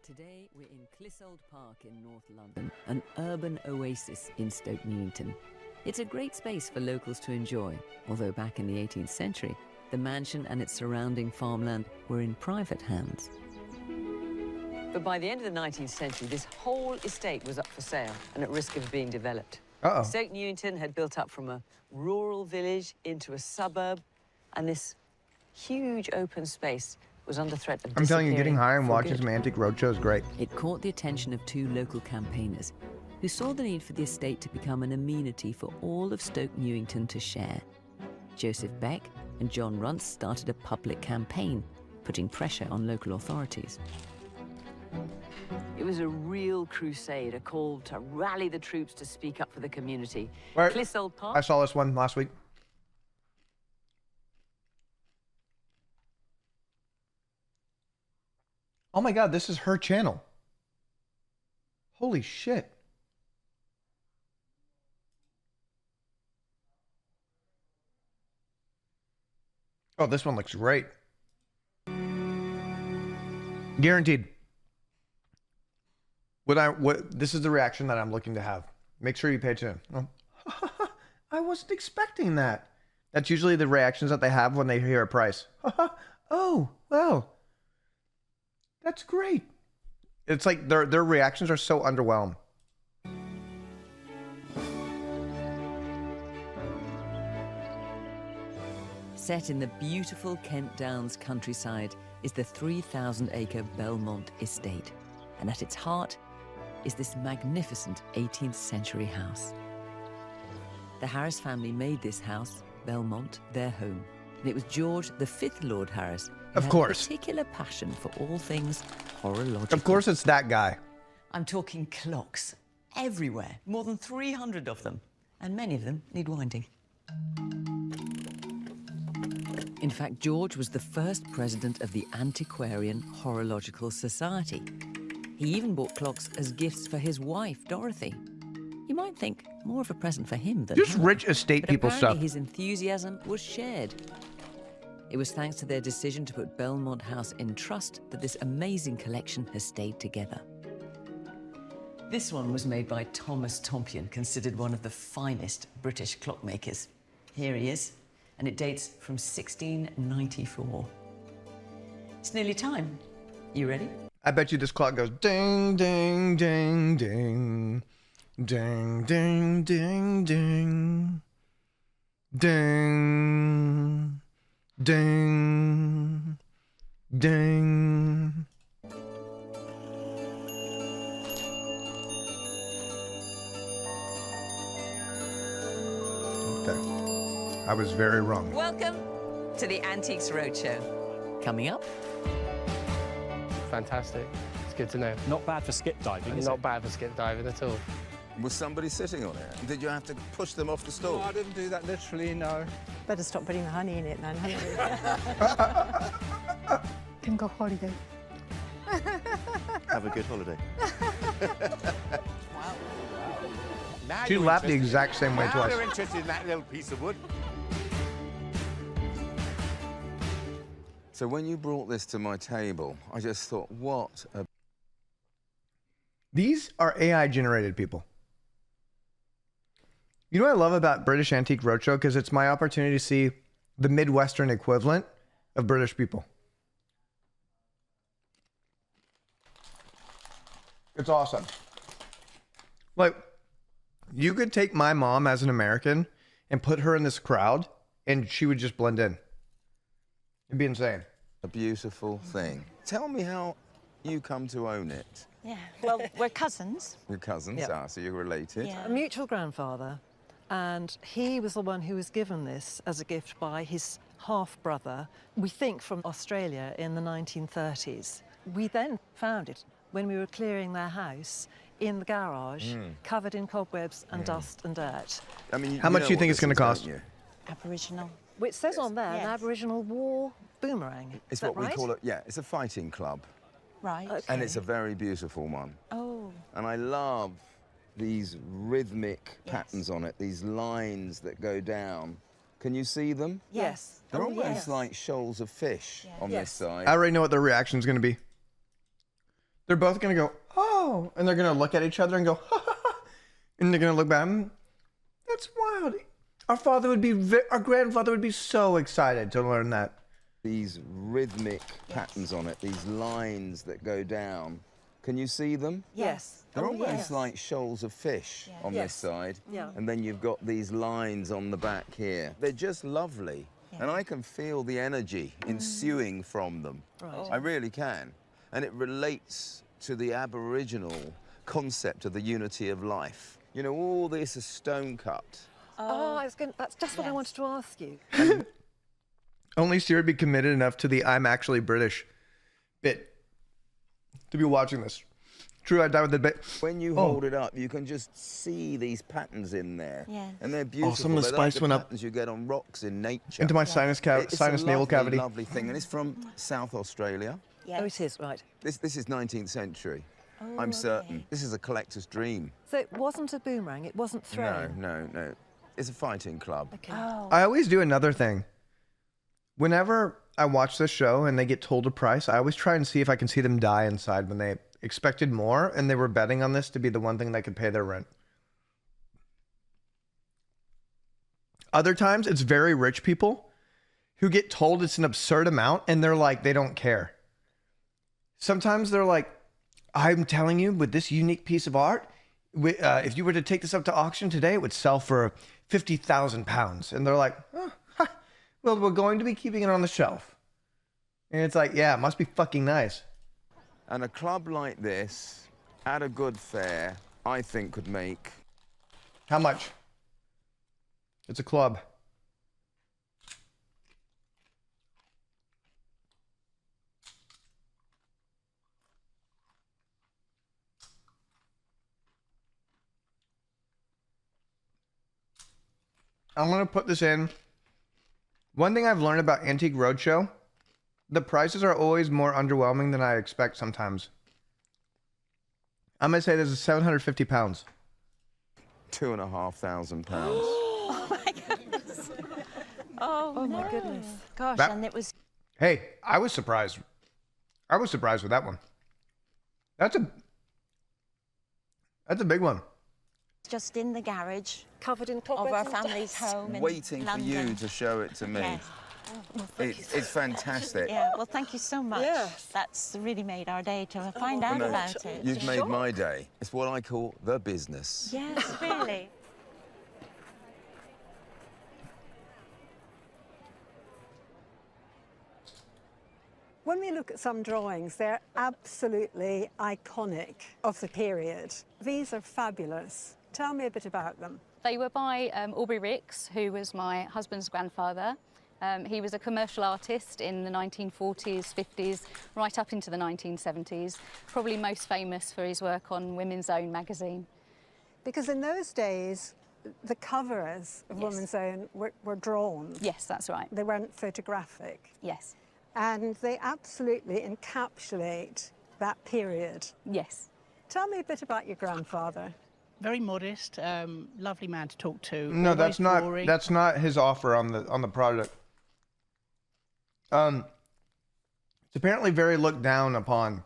Today we're in Clissold Park in North London, an urban oasis in Stoke Newington. It's a great space for locals to enjoy, although back in the 18th century, the mansion and its surrounding farmland were in private hands. But by the end of the 19th century, this whole estate was up for sale and at risk of being developed. Stoke Newington had built up from a rural village into a suburb, and this huge open space was under threat of I'm telling you, getting high and watching some antique roadshow is great. It caught the attention of two local campaigners who saw the need for the estate to become an amenity for all of Stoke Newington to share. Joseph Beck and John Runce started a public campaign, putting pressure on local authorities. It was a real crusade, a call to rally the troops to speak up for the community. Clissold Park. I saw this one last week. Oh my God, this is her channel. Holy shit. Oh, this one looks great. Guaranteed. This is the reaction that I'm looking to have. Make sure you pay attention. Oh. I wasn't expecting that. That's usually the reactions that they have when they hear a price. Oh, well. That's great. It's like their reactions are so underwhelmed. Set in the beautiful Kent Downs countryside is the 3,000-acre Belmont estate. And at its heart is this magnificent 18th century house. The Harris family made this house, Belmont, their home. And it was George, the 5th Lord Harris, who had a particular passion for all things horological. Of course it's that guy. I'm talking clocks everywhere, more than 300 of them, and many of them need winding. In fact, George was the first president of the Antiquarian Horological Society. He even bought clocks as gifts for his wife, Dorothy. You might think more of a present for him than just her, rich estate people apparently stuff. His enthusiasm was shared. It was thanks to their decision to put Belmont House in trust that this amazing collection has stayed together. This one was made by Thomas Tompion, considered one of the finest British clockmakers. Here he is, and it dates from 1694. It's nearly time. You ready? I bet you this clock goes ding, ding, ding, ding. Ding, ding, ding, ding. Ding. Ding. Ding. Okay. I was very wrong. Welcome to the Antiques Roadshow. Coming up. Fantastic. It's good to know. Not bad for skip diving, is it? Not bad for skip diving at all. Was somebody sitting on it? Did you have to push them off the stool? No, I didn't do that literally, no. Better stop putting the honey in it then, honey. Can go holiday. Have a good holiday. Wow. She laughed the exact same way twice. Now you're interested in that little piece of wood. So when you brought this to my table, I just thought, what a... These are AI generated people. You know what I love about British Antique Roadshow? Because it's my opportunity to see the Midwestern equivalent of British people. It's awesome. Like, you could take my mom as an American and put her in this crowd and she would just blend in. It'd be insane. A beautiful thing. Tell me how you come to own it. Yeah, well, we're cousins. Your cousins, Yep. so you're related. Yeah. A mutual grandfather, and he was the one who was given this as a gift by his half-brother, we think from Australia in the 1930s. We then found it when we were clearing their house in the garage, covered in cobwebs and dust and dirt. I mean, How much do you think it's going to cost? Aboriginal. Well, it says on there, an Yes. Aboriginal war boomerang. It's Is that what we right? call it, yeah, it's a fighting club. Right. Okay. And it's a very beautiful one. Oh. And I love these rhythmic patterns on it, these lines that go down. Can you see them? Yes. They're Oh, almost yes. like shoals of fish on this side. I already know what their reaction is going to be. they're both going to go, oh, and they're going to look at each other and go, ha ha ha, and they're going to look back. That's wild. Our grandfather would be so excited to learn that. These rhythmic patterns on it, these lines that go down. Can you see them? Yes. They're Oh, almost yes. like shoals of fish on Yes. this side. Yeah. And then you've got these lines on the back here. They're just lovely. Yeah. And I can feel the energy ensuing from them. Right. I really can. And it relates to the Aboriginal concept of the unity of life. You know, all this is stone cut. That's just what I Yes. wanted to ask you. Only Cyr would be committed enough to the I'm actually British bit to be watching this. True, I died with the bit. When you hold it up, you can just see these patterns in there. Yes. And they're beautiful. some of the They're spice like went the up patterns you get on rocks in nature. Into my sinus navel lovely, cavity. lovely thing. And it's from South Australia. Yes. Oh, it is, right. This is 19th century. Oh, I'm certain. okay. This is a collector's dream. So it wasn't a boomerang, it wasn't thrown? No. It's a fighting club. Okay. Oh. I always do another thing. Whenever I watch this show and they get told a price, I always try and see if I can see them die inside when they expected more and they were betting on this to be the one thing that could pay their rent. Other times, it's very rich people who get told it's an absurd amount and they're like, they don't care. Sometimes they're like, I'm telling you, with this unique piece of art, if you were to take this up to auction today, it would sell for 50,000 pounds. And they're like, oh, ha, well, we're going to be keeping it on the shelf. And it's like, yeah, it must be fucking nice. And a club like this, at a good fair, I think could make... How much? It's a club. I'm going to put this in. One thing I've learned about Antique Roadshow, the prices are always more underwhelming than I expect sometimes. I'm going to say this is 750 pounds. £2,500. Oh my goodness. Oh, my goodness. Gosh, That- and it was Hey, I was surprised. I was surprised with that one. That's a big one. just in the garage Covered in of cobwebs our and family's dust. home in Waiting for London. you to show it to me. Yes. It's fantastic. Yeah, well, thank you so much. Yes. That's really made our day to find out No, about it. You've made my day. It's what I call the business. Yes, really. When we look at some drawings, they're absolutely iconic of the period. These are fabulous. Tell me a bit about them. They were by Aubrey Ricks, who was my husband's grandfather. He was a commercial artist in the 1940s, 50s, right up into the 1970s, probably most famous for his work on Women's Own magazine. Because in those days, the covers of Yes. Woman's Own were drawn. Yes, that's right. They weren't photographic. Yes. And they absolutely encapsulate that period. Yes. Tell me a bit about your grandfather. Very modest, lovely man to talk to. No, always drawing. that's not his offer on the product. It's apparently very looked down upon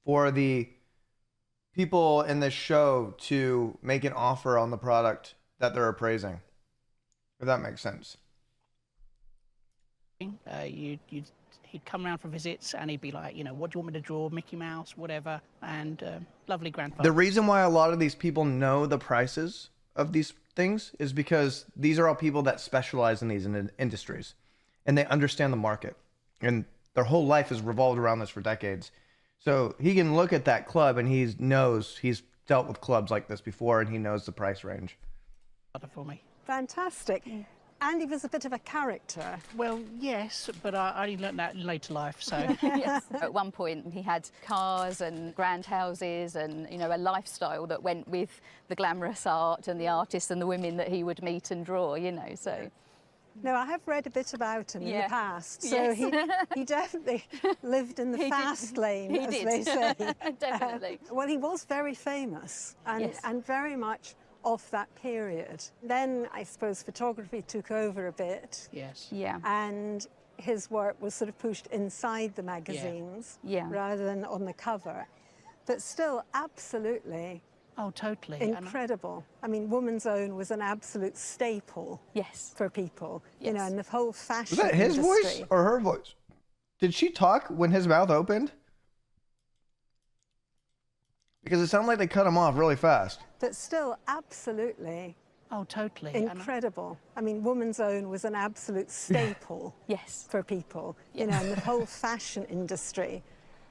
for the people in this show to make an offer on the product that they're appraising. If that makes sense. He'd come round for visits and he'd be like, you know, what do you want me to draw? Mickey Mouse, whatever. And lovely grandfather. The reason why a lot of these people know the prices of these things is because these are all people that specialize in these industries and they understand the market and their whole life has revolved around this for decades. So he can look at that club and he knows he's dealt with clubs like this before and he knows the price range. For me. Fantastic. And he was a bit of a character. Well, yes, but I only learnt that in later life, so. Yes. At one point, he had cars and grand houses and, you know, a lifestyle that went with the glamorous art and the artists and the women that he would meet and draw, you know, so. No, I have read a bit about him in the Yeah. past, so Yes. he definitely lived in the He did. fast lane, He as did. they say. Definitely. Well, he was very famous and, Yes. and very much of that period. Then I suppose photography took over a bit. Yes. Yeah. And his work was sort of pushed inside the magazines Yeah. rather than on the cover. but still absolutely Oh, totally. incredible. I mean, woman's own was an absolute staple. Yes. For people, Yes. you know, and the whole fashion Was that his industry. voice or her voice? Did she talk when his mouth opened? Because it sounded like they cut him off really fast. But still absolutely Oh, totally. incredible. I mean, woman's own was an absolute staple. Yes. For people, you know, and the whole fashion industry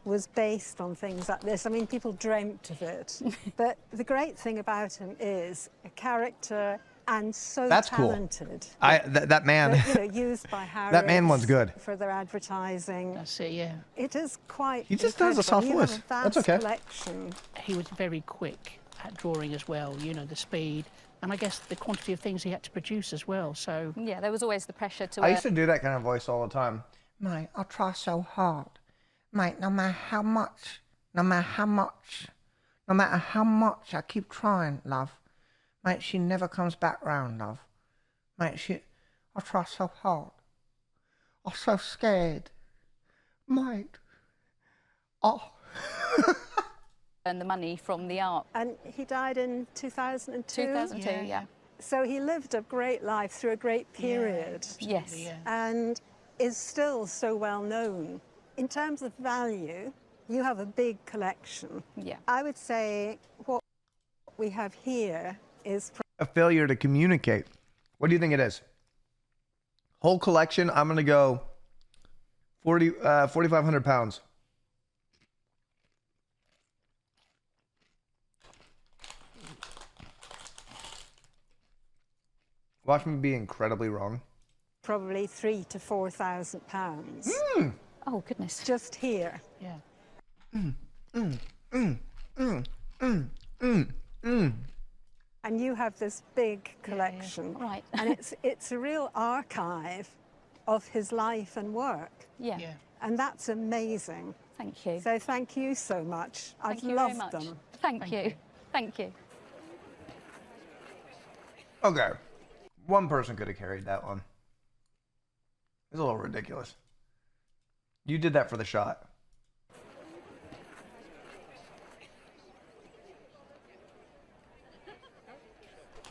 was based on things like this. I mean, people dreamt of it. But the great thing about him is a character and so That's talented. Cool. That man. That, you know, used by Harrods That man one's good. for their advertising. That's it, yeah. It is quite. He just does a soft incredible. voice. You have a That's vast okay. collection. He was very quick at drawing as well, you know, the speed, and I guess the quantity of things he had to produce as well, so... Yeah, there was always the pressure to... I used to do that kind of voice all the time. Mate, I try so hard. Mate, no matter how much I keep trying, love. Mate, she never comes back round, love. Mate, I try so hard. I'm so scared. Mate. Oh. earn the money from the art. And he died in 2002? 2002, yeah. So he lived a great life through a great period. Yes. Yeah. And is still so well known. In terms of value, you have a big collection. Yeah. I would say what we have here is... A failure to communicate. What do you think it is? Whole collection, I'm going to go 4,500 pounds. Watch me be incredibly wrong. Probably £3,000 to £4,000. Oh, goodness. Just here. Yeah. And you have this big collection. Yeah. Right. And it's a real archive of his life and work. Yeah. Yeah. And that's amazing. Thank you. So thank you so much. Thank I've you loved very much. them. Thank you. Thank you. Okay. One person could have carried that one. It's a little ridiculous. You did that for the shot.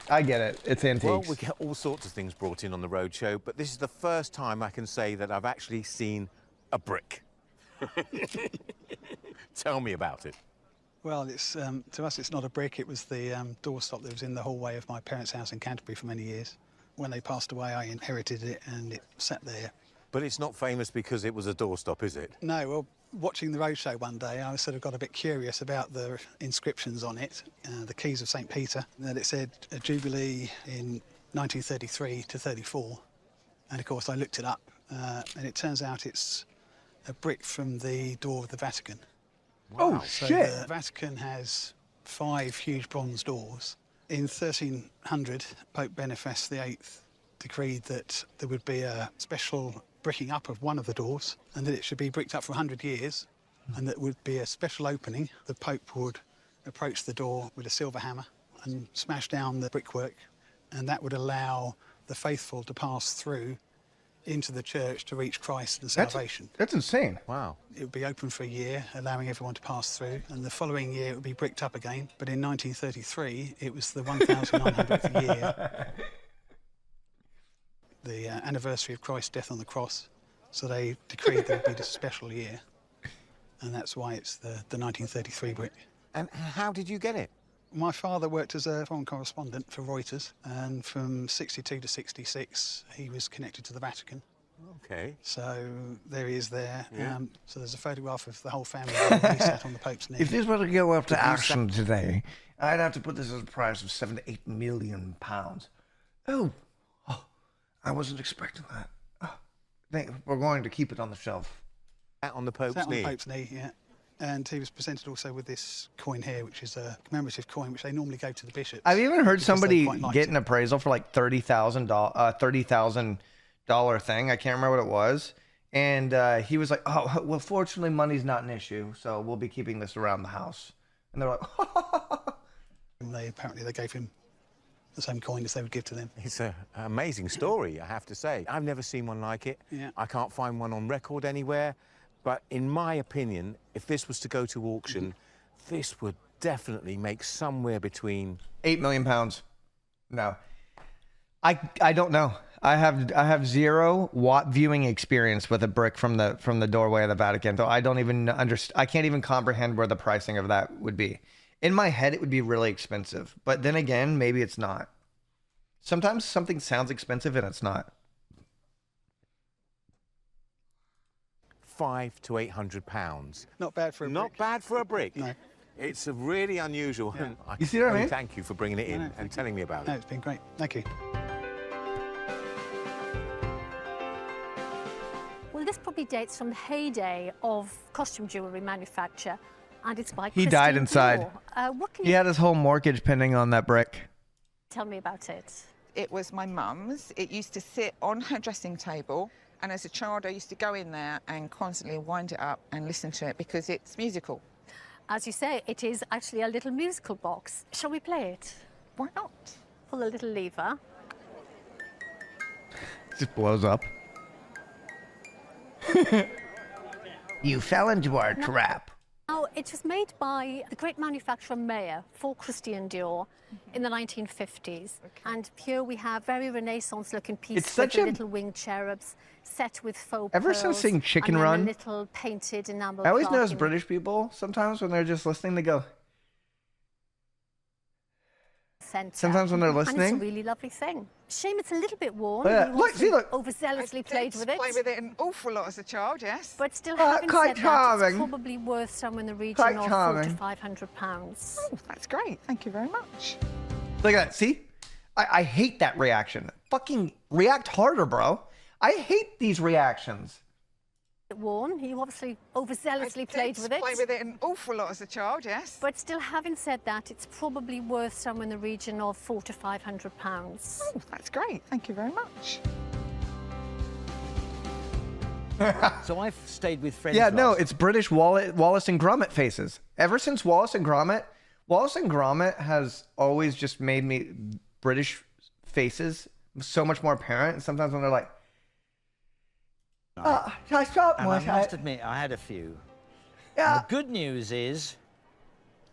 I get it. It's antiques. Well, we get all sorts of things brought in on the roadshow, but this is the first time I can say that I've actually seen a brick. Tell me about it. Well, it's to us, it's not a brick. It was the doorstop that was in the hallway of my parents' house in Canterbury for many years. When they passed away, I inherited it, and it sat there. But it's not famous because it was a doorstop, is it? No, well, watching the roadshow one day, I sort of got a bit curious about the inscriptions on it, the Keys of St. Peter, that it said a Jubilee in 1933 to 34. And of course, I looked it up, and it turns out it's a brick from the door of the Vatican. Oh, So shit. the Vatican has 5 huge bronze doors. In 1300, Pope Boniface VIII decreed that there would be a special bricking up of one of the doors and that it should be bricked up for 100 years and that would be a special opening. The Pope would approach the door with a silver hammer and smash down the brickwork, and that would allow the faithful to pass through into the church to reach Christ and salvation. That's insane. Wow. It would be open for a year, allowing everyone to pass through, and the following year it would be bricked up again. But in 1933, it was the 1900th year, the anniversary of Christ's death on the cross. So they decreed there would be this special year, and that's why it's the 1933 brick. And how did you get it? My father worked as a foreign correspondent for Reuters, and from 62 to 66, he was connected to the Vatican. Okay. So there he is there. Yeah. So there's a photograph of the whole family. He sat on the Pope's knee. If this were to go up to auction today, I'd have to put this as a price of £7 to £8 million. Oh, I wasn't expecting that. We're going to keep it on the shelf. Sat on the Pope's Sat on knee. the Pope's knee, yeah. And he was presented also with this coin here, which is a commemorative coin, which they normally go to the bishops. I've even heard because somebody they quite liked get it. an appraisal for like $30,000 thing. I can't remember what it was. And he was like, oh, well, fortunately, money's not an issue, so we'll be keeping this around the house. And they're like, And apparently they gave him the same coin as they would give to them. It's an amazing story, I have to say. I've never seen one like it. Yeah. I can't find one on record anywhere. But in my opinion, if this was to go to auction, This would definitely make somewhere between... 8 million pounds. No. I don't know. I have 0 watt viewing experience with a brick from the doorway of the Vatican, so I don't even understand. I can't even comprehend where the pricing of that would be. In my head, it would be really expensive, but then again, maybe it's not. Sometimes something sounds expensive and it's not. 500 to 800 pounds. Not bad for a brick. Not bad for a brick. No. It's a really unusual. Yeah. You see what I mean? Thank you for bringing it in and telling me about No, it. it's been great. Thank you. Well, this probably dates from the heyday of costume jewellery manufacture, and it's by He Christian died inside. Dior. What can He you had his whole mortgage pending on that brick. tell me about it? It was my mum's. It used to sit on her dressing table, and as a child I used to go in there and constantly wind it up and listen to it because it's musical. As you say, it is actually a little musical box. Shall we play it? Why not? Pull a little lever. It just blows up. You fell into our trap. Now, it was made by the great manufacturer Mayer for Christian Dior in the 1950s. And here we have very Renaissance-looking pieces It's such with the a- little winged cherubs set with faux Ever since pearls, seeing Chicken and then Run, a little painted enamel I always plaque notice in it. British people sometimes when they're just listening, they go. Centre. Sometimes when they're And listening. it's a really lovely thing. Shame it's a little bit worn. Yeah, You look, obviously see, look. overzealously played with it. Play with it an awful lot as a child, yes. But still, having quite said that, charming. it's probably worth somewhere in the region Quite of charming. £400 to £500. Oh, that's great. Thank you very much. Look at that. See? I hate that reaction. Fucking react harder, bro. I hate these reactions. Worn. You obviously overzealously played with it. Play with it an awful lot as a child, yes. But still, having said that, it's probably worth somewhere in the region of £400 to £500. Oh, that's great. Thank you very much. So I've stayed with friends. Yeah, no, it's British Wallace and Gromit faces. Ever since Wallace and Gromit has always just made me British faces so much more apparent. And sometimes when they're like, I must admit, I had a few. Yeah. The good news is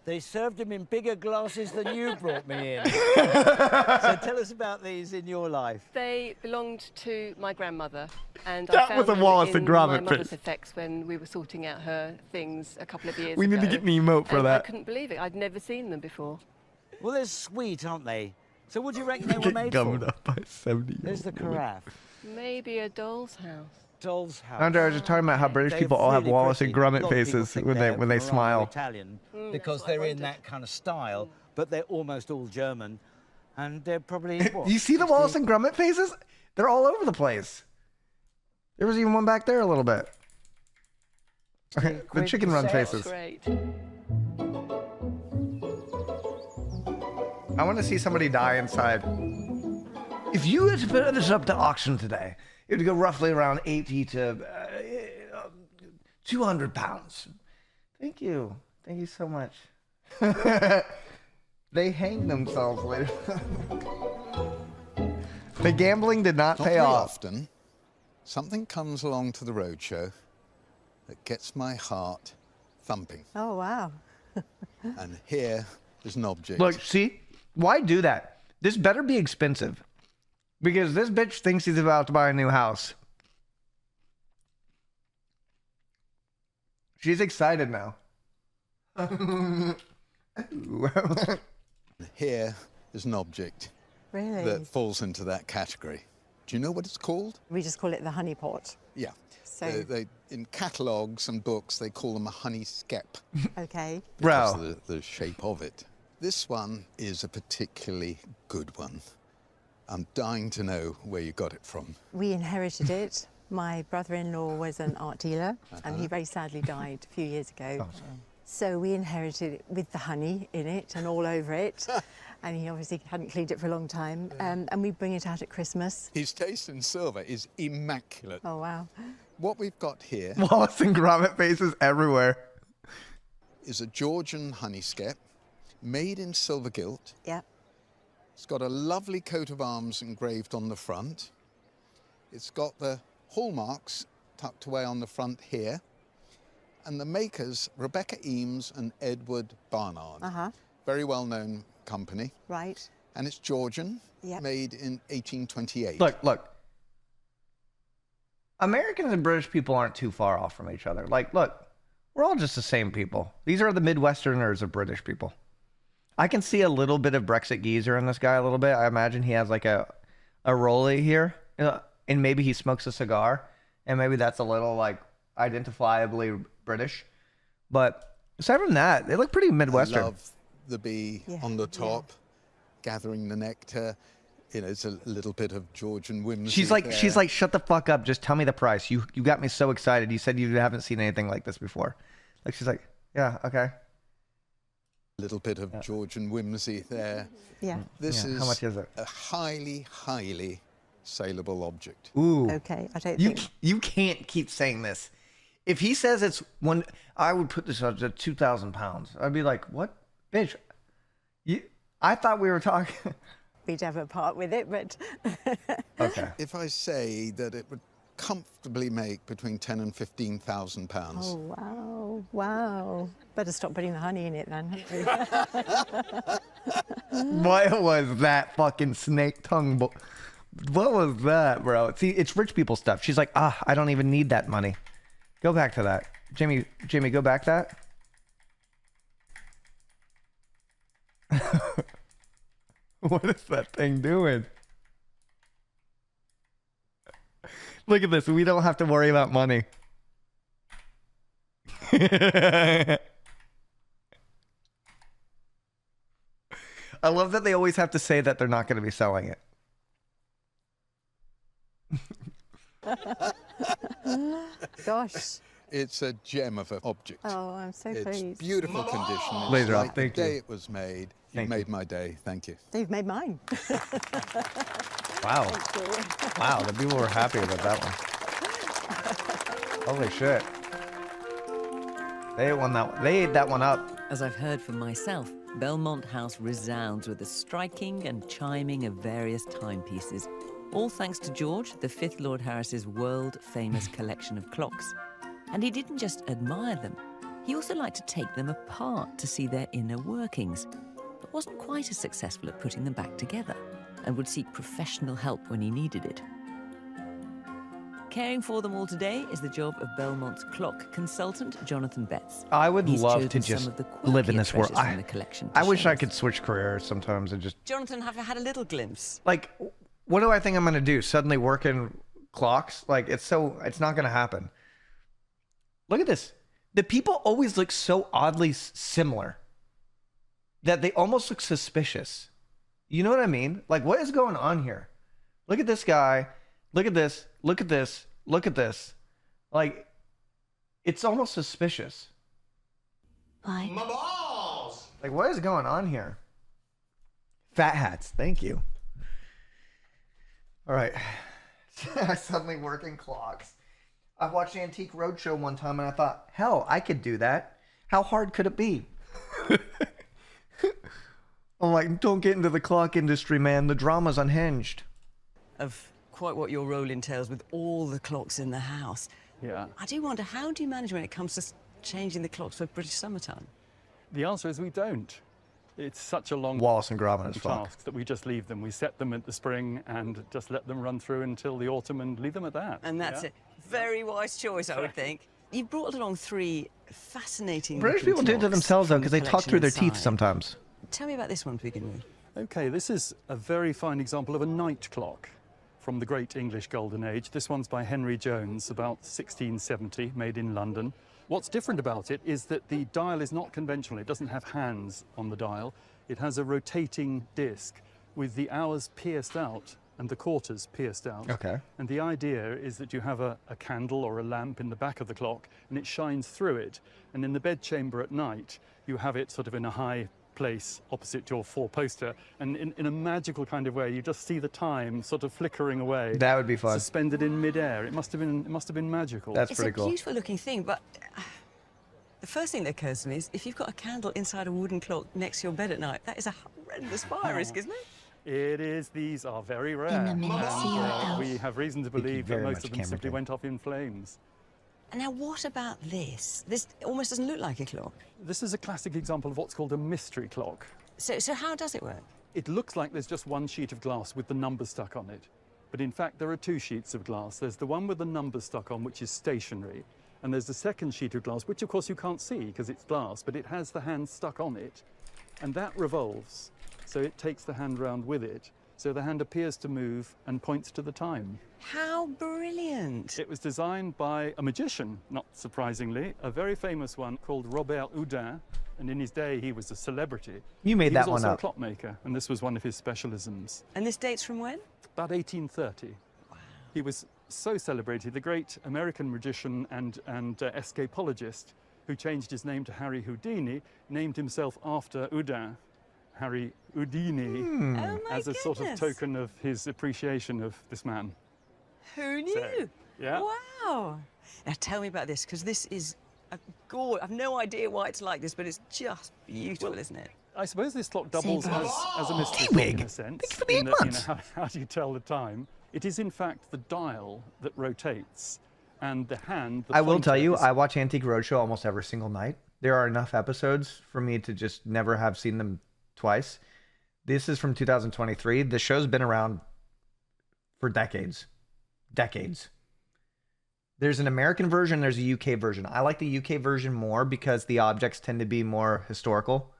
they served them in bigger glasses than you brought me in. So tell us about these in your life. They belonged to my grandmother, and That I found was a them Wallace in and Gromit my mother's face. effects when we were sorting out her things a couple of years We ago. need to get an emote for And that. I couldn't believe it. I'd never seen them before. Well, they're sweet, aren't they? So what do you reckon they were get made gummed for? up by 70. There's the carafe. Maybe a doll's house. Doll's house. Andrew, I was just talking about how British They're people all have really Wallace pretty. and A Gromit lot of people faces think when they're they rather smile. Italian because that's what I they're in wondered. that kind of style, but they're almost all German, and they're probably what, You see the 60? Wallace and Gromit faces? They're all over the place. There was even one back there a little bit. Okay, the Chicken Run faces. Great. I want to see somebody die inside. If you were to put this up to auction today, it would go roughly around 80 to 200 pounds. Thank you. Thank you so much. They hanged themselves later. The gambling did not pay very off. Often, something comes along to the roadshow that gets my heart thumping. Oh, wow. And here is an object. Look, see? Why do that? This better be expensive. Because this bitch thinks he's about to buy a new house. She's excited now. Here is an object Really? that falls into that category. Do you know what it's called? We just call it the honey pot. Yeah. So- In catalogues and books, they call them a honey skep. Okay. Because Bro. of the shape of it. This one is a particularly good one. I'm dying to know where you got it from. We inherited it. My brother-in-law was an art dealer, and he very sadly died a few years ago. So we inherited it with the honey in it and all over it. And he obviously hadn't cleaned it for a long time. And we bring it out at Christmas. His taste in silver is immaculate. Oh, wow. What we've got here Wallace and Gromit faces everywhere. is a Georgian honey skep made in silver gilt. Yeah. It's got a lovely coat of arms engraved on the front. It's got the hallmarks tucked away on the front here. And the makers, Rebecca Eames and Edward Barnard. Very well-known company. Right. And it's Georgian, Yep. made in 1828. Look. Americans and British people aren't too far off from each other. Like, look, we're all just the same people. These are the Midwesterners of British people. I can see a little bit of Brexit geezer in this guy a little bit. I imagine he has like a rollie here, and maybe he smokes a cigar, and maybe that's a little like identifiably British. But aside from that, they look pretty Midwestern. I love the bee on the top, gathering the nectar. You know, it's a little bit of Georgian whimsy. She's like, shut the fuck up. Just tell me the price. You got me so excited. You said you haven't seen anything like this before. Like, she's like, yeah, okay. A little bit of Georgian whimsy there. Yeah. This is how much is it? A highly, highly saleable object. Ooh. Okay, I don't you think... You can't keep saying this. If he says it's one, I would put this up to 2,000 pounds. I'd be like, what? Bitch, I thought we were talking... We'd have a part with it, but... Okay. If I say that it would comfortably make between 10 and 15,000 pounds. Oh, wow. Wow. Better stop putting the honey in it then. What was that fucking snake tongue? What was that, bro? See, it's rich people stuff. She's like, I don't even need that money. Go back to that. Jimmy, go back that. What is that thing doing? Look at this. We don't have to worry about money. I love that they always have to say that they're not going to be selling it. Gosh. It's a gem of an object. Oh, I'm so pleased. It's beautiful condition. It's Laser like up, thank the day you. it was made. You made my day. Thank you. You've made mine. Wow. Thank you. Wow, the people were happy about that one. Holy shit. They ate that one up. As I've heard for myself, Belmont House resounds with the striking and chiming of various timepieces, all thanks to George, the 5th Lord Harris's world-famous collection of clocks. And he didn't just admire them, he also liked to take them apart to see their inner workings, but wasn't quite as successful at putting them back together, and would seek professional help when he needed it. Caring for them all today is the job of Belmont's clock consultant, Jonathan Betts. I would He's love to chosen some just of the live in quirkier this world. treasures from the collection to I wish share I with could switch careers sometimes and just... Jonathan, have you had a little glimpse? Like, what do I think I'm going to do? Suddenly work in clocks? Like, it's not going to happen. Look at this. The people always look so oddly similar that they almost look suspicious. You know what I mean? Like, what is going on here? Look at this guy. Look at this. Look at this. Look at this. Like, it's almost suspicious. Why? My balls! Like, what is going on here? Fat hats. Thank you. All right. I suddenly work in clocks. I watched Antique Roadshow one time and I thought, hell, I could do that. How hard could it be? I'm like, don't get into the clock industry, man. The drama's unhinged. Of quite what your role entails with all the clocks in the house. Yeah. I do wonder, how do you manage when it comes to changing the clocks for British summertime? The answer is we don't. It's such a long Wallace and Gromit as fuck. task that we just leave them. We set them at the spring and just let them run through until the autumn and leave them at that. And that's it. Very wise choice, I would think. You've brought along 3 fascinating British people do it to themselves, though, because they talk through their teeth sometimes. Tell me about this one to begin with. Okay, this is a very fine example of a night clock from the great English Golden Age. This one's by Henry Jones, about 1670, made in London. What's different about it is that the dial is not conventional. It doesn't have hands on the dial. It has a rotating disc with the hours pierced out and the quarters pierced out. Okay. And the idea is that you have a candle or a lamp in the back of the clock and it shines through it. And in the bedchamber at night, you have it sort of in a high place opposite your 4-poster, and in a magical kind of way, you just see the time sort of flickering away. That would be fun. Suspended in midair. It must have been magical. That's pretty cool. It's a beautiful looking thing, but the first thing that occurs to me is if you've got a candle inside a wooden clock next to your bed at night, that is a horrendous fire risk, isn't it? It is. These are very rare. In a minute, see your we have reason to believe that most of them simply went off in flames. And now, what about this? This almost doesn't look like a clock. This is a classic example of what's called a mystery clock. So how does it work? It looks like there's just one sheet of glass with the number stuck on it. But in fact, there are two sheets of glass. There's the one with the number stuck on, which is stationary. And there's the second sheet of glass, which of course you can't see because it's glass, but it has the hand stuck on it. And that revolves. So it takes the hand round with it. So the hand appears to move and points to the time. How brilliant! It was designed by a magician, not surprisingly, a very famous one called Robert Houdin. And in his day, he was a celebrity. You made that one He was also up. a clockmaker, and this was one of his specialisms. And this dates from when? About 1830. Wow. He was so celebrated, the great American magician and escapologist who changed his name to Harry Houdini, named himself after Houdin, Harry Houdini, Oh my as a sort of goodness. token of his appreciation of this man. Who knew? So, yeah. Wow. Now tell me about this, because this is a gorgeous. I've no idea why it's like this, but it's just beautiful, isn't it? I suppose this clock doubles as a mystery clock in a sense. Thanks for the in that, inputs. how do you tell the time? It is in fact the dial that rotates, and the hand. The I will tell pointer you, is- I watch Antique Roadshow almost every single night. There are enough episodes for me to just never have seen them twice. This is from 2023. The show's been around for decades. Decades. There's an American version, there's a UK version. I like the UK version more because the objects tend to be more historical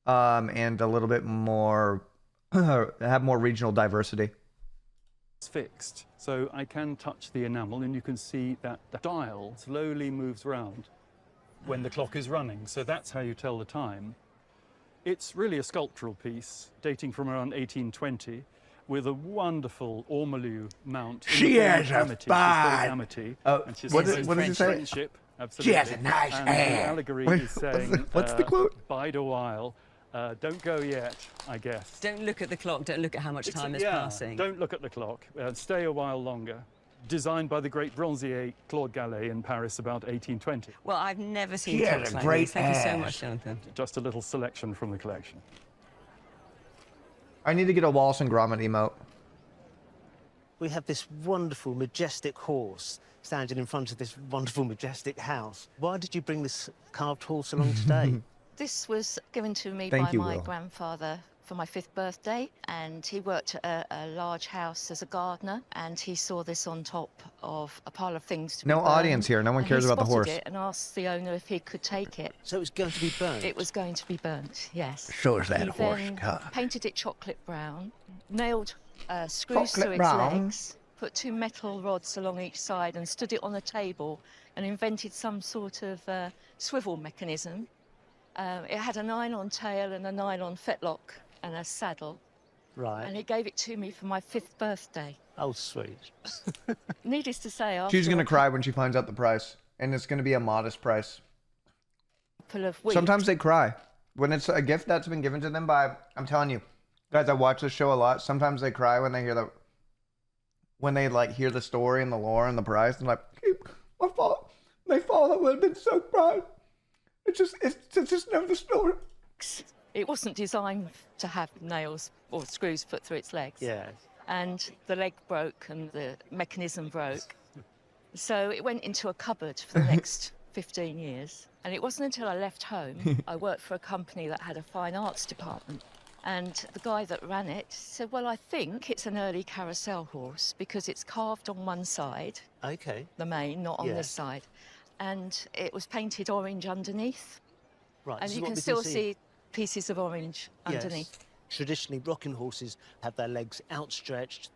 and a little bit more, have more regional diversity. It's fixed, so I can touch the enamel and you can see that the dial slowly moves around when the clock is running. So that's how you tell the time. It's really a sculptural piece dating from around 1820 with a wonderful ormolu mount. in She the form has of a amity. She's very fine- amity, Oh, and she's what saying does he say? friendship, absolutely. She has a nice and hair. the allegory Wait, is saying, what's the quote? Bide a while, don't go yet, I guess. Don't look at the clock, don't look at how much time is Yeah, passing. don't look at the clock. Stay a while longer. Designed by the great bronzier Claude Gallet in Paris about 1820. Well, I've never seen She has clocks a like great these. Thank you so ass. much, Jonathan. Just a little selection from the collection. I need to get a Wallace and Gromit emote. We have this wonderful, majestic horse standing in front of this wonderful, majestic house. Why did you bring this carved horse along today? This was given to me Thank by you, my Will. grandfather for my 5th birthday, and he worked at a large house as a gardener, and he saw this on top of a pile of things to be No burned, audience here. No one and cares he about the spotted horse. it and asked the owner if he could take it. So it was going to be burnt? It was going to be burnt, yes. So is that He horse then car. painted it chocolate brown, nailed screws Chocolate through its brown? legs, put 2 metal rods along each side and stood it on a table and invented some sort of swivel mechanism. It had a nylon tail and a nylon fetlock and a saddle. Right. And he gave it to me for my 5th birthday. Oh, sweet. Needless to say, after She's going to a cry when she finds out the price. And it's going to be a modest price. couple of weeks, Sometimes they cry. When it's a gift that's been given to them by, I'm telling you, guys, I watch this show a lot. Sometimes they cry when they hear hear the story and the lore and the price. And like, my father would have been so proud. It's just know the story. it wasn't designed to have nails or screws put through its legs. Yeah. And the leg broke and the mechanism broke. So it went into a cupboard for the next 15 years. And it wasn't until I left home, I worked for a company that had a fine arts department. And the guy that ran it said, well, I think it's an early carousel horse because it's carved on one side, Okay. the mane, not on Yeah. this side. And it was painted orange underneath. Right. And this is you what can we still see pieces of orange underneath. Yes. Traditionally, rocking horses have their legs outstretched.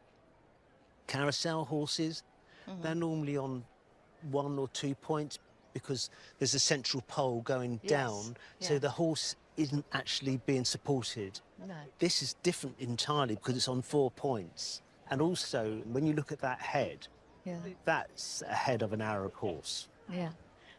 Carousel horses, they're normally on 1 or 2 points because there's a central pole going Yes, down, so yeah. the horse isn't actually being supported. No. This is different entirely because it's on 4 points. And also, when you look at that head, Yeah. that's a head of an Arab horse. Yeah.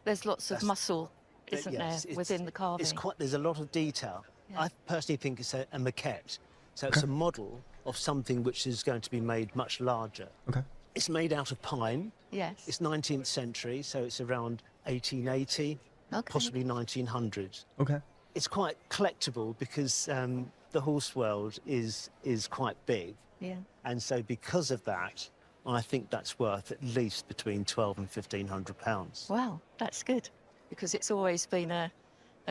There's lots of muscle, isn't Yes, there, within the carving? It's quite, there's a lot of detail. Yeah. I personally think it's a maquette. So it's a model of something which is going to be made much larger. Okay. It's made out of pine. Yes. It's 19th century, so it's around 1880, possibly 1900. Okay. It's quite collectible because the horse world is quite big. Yeah. And so because of that, I think that's worth at least between £1,200 and £1,500. Wow, that's good, because it's always been a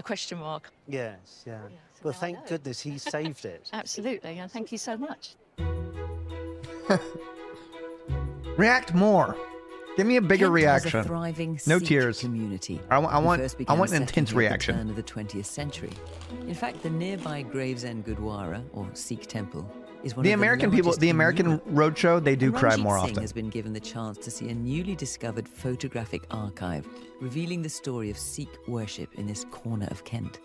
question mark. Yes, yeah. Well, thank goodness he saved it. Absolutely, and thank you so much. React more. Give me a bigger Kent reaction. has a thriving No Sikh tears. community. I who want first an began settling intense here at reaction. the turn of the 20th century. In fact, the nearby Gravesend Gurdwara, or Sikh temple, is one The of American the people, largest the in American Europe. roadshow, they do And cry Ranjit more Singh often. has been given the chance to see a newly discovered photographic archive revealing the story of Sikh worship in this corner of Kent.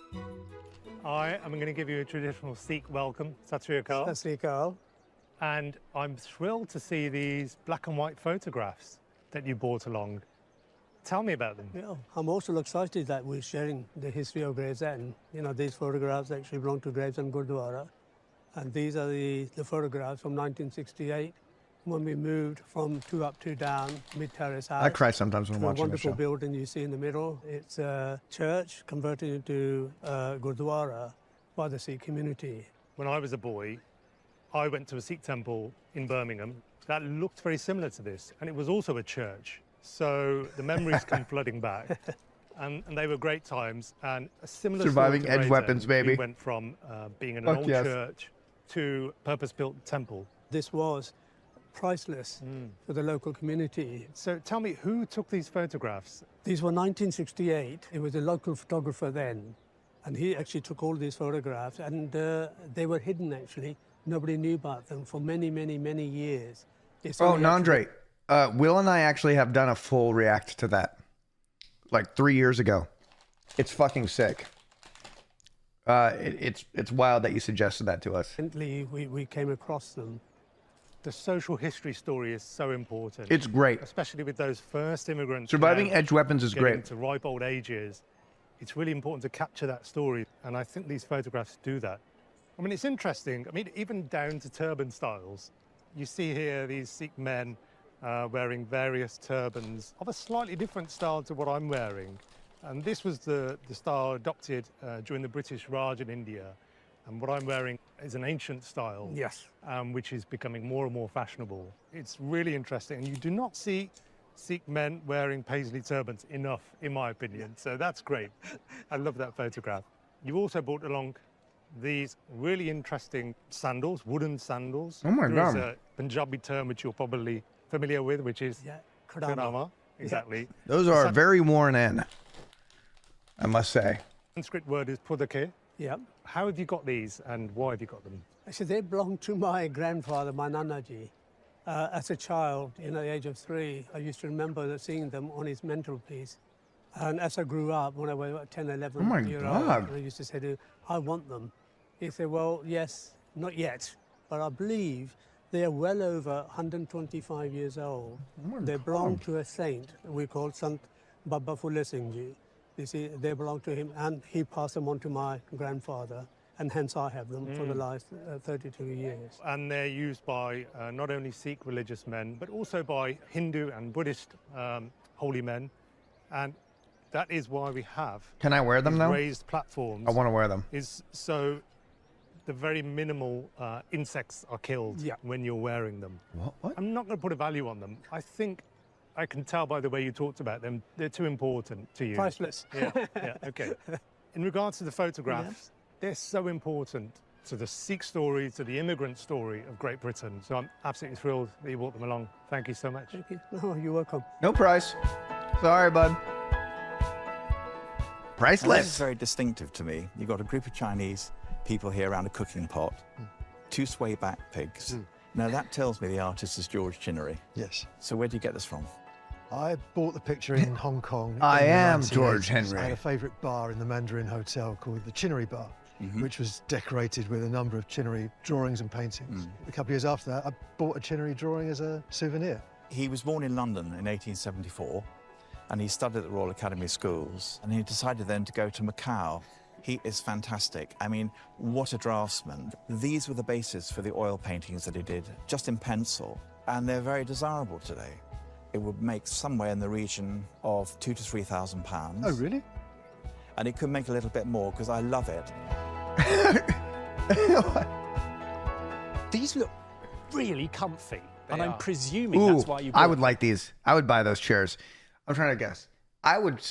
I am going to give you a traditional Sikh welcome, Sat Sri Akal. Sat Sri Akal. And I'm thrilled to see these black and white photographs that you brought along. Tell me about them. Yeah, I'm also excited that we're sharing the history of Gravesend. You know, these photographs actually belong to Gravesend Gurdwara. And these are the photographs from 1968 when we moved from 2 up, 2 down, mid-terrace house. I cry sometimes when to watching a the show. wonderful building you see in the middle. It's a church converted into Gurdwara by the Sikh community. When I was a boy, I went to a Sikh temple in Birmingham that looked very similar to this, and it was also a church. So the memories come flooding back, and they were great times. And a similar Surviving story to edge Gravesend. weapons, baby. We went from being an Fuck old yes. church to purpose-built temple. This was priceless for the local community. So tell me, who took these photographs? These were 1968. It was a local photographer then, and he actually took all these photographs, and they were hidden actually. Nobody knew about them for many, many, many years. It's Oh, only Nandre, Will and I actually have done a full react to that, like 3 years ago. It's fucking sick. It's wild that you suggested that to us. Recently, we came across them. The social history story is so important. It's great. Especially with those first immigrants. Surviving now edge weapons is getting great. to ripe old ages. It's really important to capture that story, and I think these photographs do that. I mean, it's interesting. I mean, even down to turban styles. You see here these Sikh men wearing various turbans of a slightly different style to what I'm wearing. And this was the style adopted during the British Raj in India. And what I'm wearing is an ancient style, Yes. which is becoming more and more fashionable. It's really interesting. And you do not see Sikh men wearing paisley turbans enough, in my opinion. So that's great. I love that photograph. You also brought along these really interesting sandals, wooden sandals. Oh my There is God. a Punjabi term which you're probably familiar with, which is Khadama. Exactly. Those are very worn in, I must say. Sanskrit word is pudake. Yeah. How have you got these, and why have you got them? Actually, they belong to my grandfather, my Nanaji. As a child, at the age of 3, I used to remember seeing them on his mantelpiece. And as I grew up, when I was about 10, 11 Oh my years God. old, I used to say to him, I want them. He said, well, yes, not yet, but I believe they are well over 125 years old. They belong to a saint we call Sant Baba Fulla Singh Ji. You see, they belong to him, and he passed them on to my grandfather, and hence I have them for the last 32 years. And they're used by not only Sikh religious men, but also by Hindu and Buddhist holy men. And that is why we have Can I wear them these now? raised platforms. I want to wear them. Is so the very minimal insects are killed when you're wearing them. What? I'm not going to put a value on them. I think I can tell by the way you talked about them, they're too important to you. Priceless. Yeah, okay. In regards to the photographs, they're so important to the Sikh story, to the immigrant story of Great Britain. So I'm absolutely thrilled that you brought them along. Thank you so much. Thank you. No, you're welcome. No price. Sorry, bud. Now, this is Priceless. very distinctive to me. You've got a group of Chinese people here around a cooking pot, 2 sway-back pigs. Now, that tells me the artist is George Chinnery. Yes. So where do you get this from? I bought the picture in Hong Kong. I in the am 1980s. George I Henry. had a favourite bar in the Mandarin Hotel called the Chinnery Bar, Mm-hmm. which was decorated with a number of Chinnery drawings and paintings. A couple of years after that, I bought a Chinnery drawing as a souvenir. He was born in London in 1874, and he studied at the Royal Academy of Schools, and he decided then to go to Macau. He is fantastic. I mean, what a draftsman. These were the bases for the oil paintings that he did, just in pencil, and they're very desirable today. It would make somewhere in the region of £2,000 to £3,000. Oh, really? And it could make a little bit more, because I love it. These look really comfy. And I'm presuming Ooh, that's why you I bought would like these. I would buy those chairs. I'm trying to guess. I would.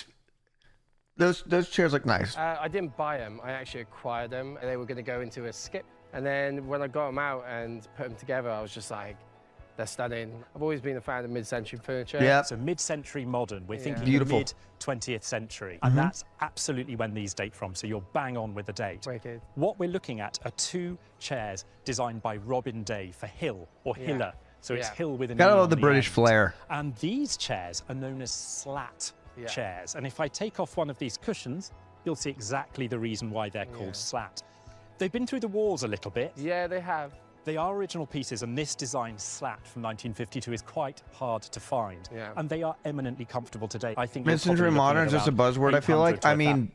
Those chairs look nice. I didn't buy them. I actually acquired them. They were going to go into a skip. And then when I got them out and put them together, I was just like, they're stunning. I've always been a fan of mid-century furniture. Yeah. So mid-century modern. We're thinking Beautiful. mid-20th century. And that's absolutely when these date from. So you're bang on with the date. Wicked. What we're looking at are 2 chairs designed by Robin Day for Hill or Hiller. So it's Hill with an Gotta E love on the British end. flair. And these chairs are known as slat chairs. And if I take off one of these cushions, you'll see exactly the reason why they're called slat. They've been through the wars a little bit. Yeah, they have. They are original pieces, and this design slat from 1952 is quite hard to find. Yeah. And they are eminently comfortable today. I think you're Mid-century probably looking modern at is just a around buzzword, I feel like. 800 to I mean,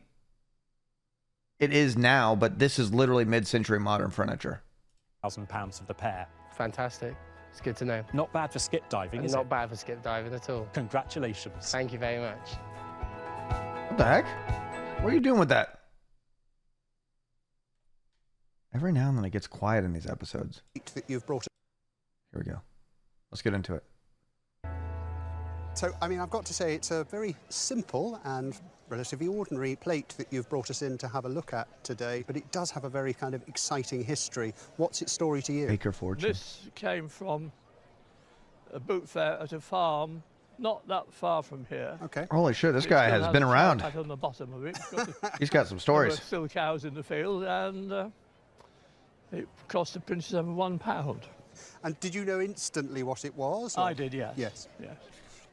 it is now, but this is literally mid-century modern furniture. £1,000 for the pair. Fantastic. It's good to know. Not bad for skip diving, is Not it? bad for skip diving at all. Congratulations. Thank you very much. What the heck? What are you doing with that? Every now and then it gets quiet in these episodes. That you've brought. Here we go. Let's get into it. So, I mean, I've got to say it's a very simple and relatively ordinary plate that you've brought us in to have a look at today, but it does have a very kind of exciting history. What's its story to you? Baker fortune. This came from a boot fair at a farm not that far from here. Okay. Holy shit, this It guy still has been a around. cow pat on the bottom of it. He's got some There stories. were still cows in the field, and it cost the Princess Emma £1. And did you know instantly what it was? I did, yes. Yes. Yes.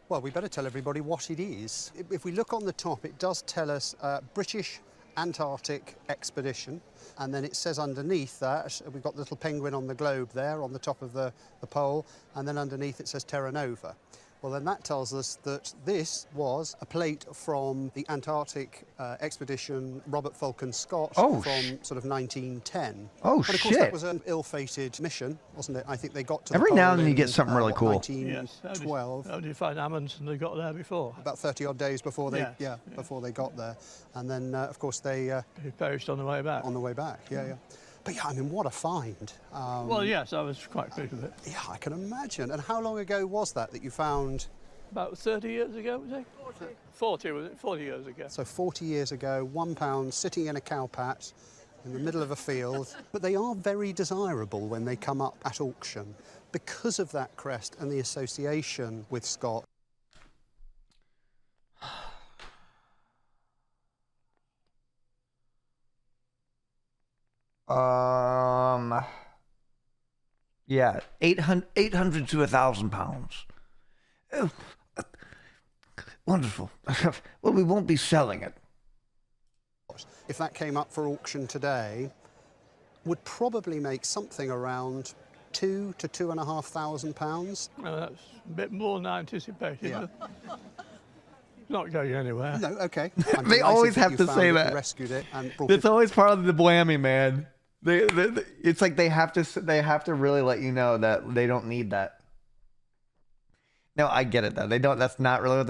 Well, we better tell everybody what it is. If we look on the top, it does tell us British Antarctic Expedition, and then it says underneath that, we've got the little penguin on the globe there on the top of the pole, and then underneath it says Terra Nova. Well, then that tells us that this was a plate from the Antarctic expedition Robert Falcon Scott from sort of 1910. Oh, but of course, shit. that was an ill-fated mission, wasn't it? I think they got to Every the now pole and then you in, get something really cool. 1912. How did you find Amundsen? They got there before. About 30 odd days before they, Yes. before they got there, and then of course they perished on the way back. On the way back, yeah. But yeah, I mean, what a find! Well, yes, I was quite pleased with it. Yeah, I can imagine. And how long ago was that you found? About 30 years ago, was it? 40, was it? 40 years ago. So 40 years ago, £1 sitting in a cow pat in the middle of a field. But they are very desirable when they come up at auction because of that crest and the association with Scott. Yeah, 800 to £1,000. Oh, wonderful. Well, we won't be selling it. If that came up for auction today, would probably make something around £2,000 to £2,500. Well, that's a bit more than I anticipated. Yeah. It's not going anywhere. No, okay. I'm They delighted always that have you to found say it, that. rescued it, and brought It's it. always part of the blammy, man. It's like they have to really let you know that they don't need that. No, I get it though. They don't. That's not really what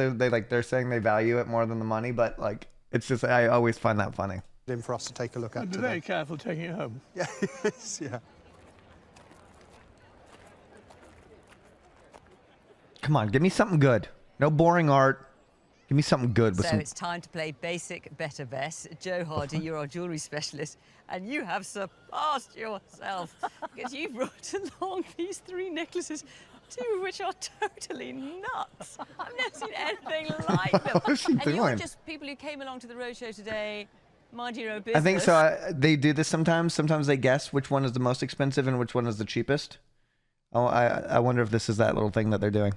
they're saying. They value it more than the money, but like it's just I always find that funny. In for us to take a look at Be today. very careful taking it home. Yeah, yeah. Come on, give me something good. No boring art. Give me something good with So some. it's time to play basic, better, best. Joe Hardy, you're our jewellery specialist, and you have surpassed yourself because you brought along these 3 necklaces, 2 of which are totally nuts. I've never seen anything like them. What's she and you're doing? just people who came along to the roadshow today, mind your own business. I think so. They do this sometimes. Sometimes they guess which one is the most expensive and which one is the cheapest. Oh, I wonder if this is that little thing that they're doing.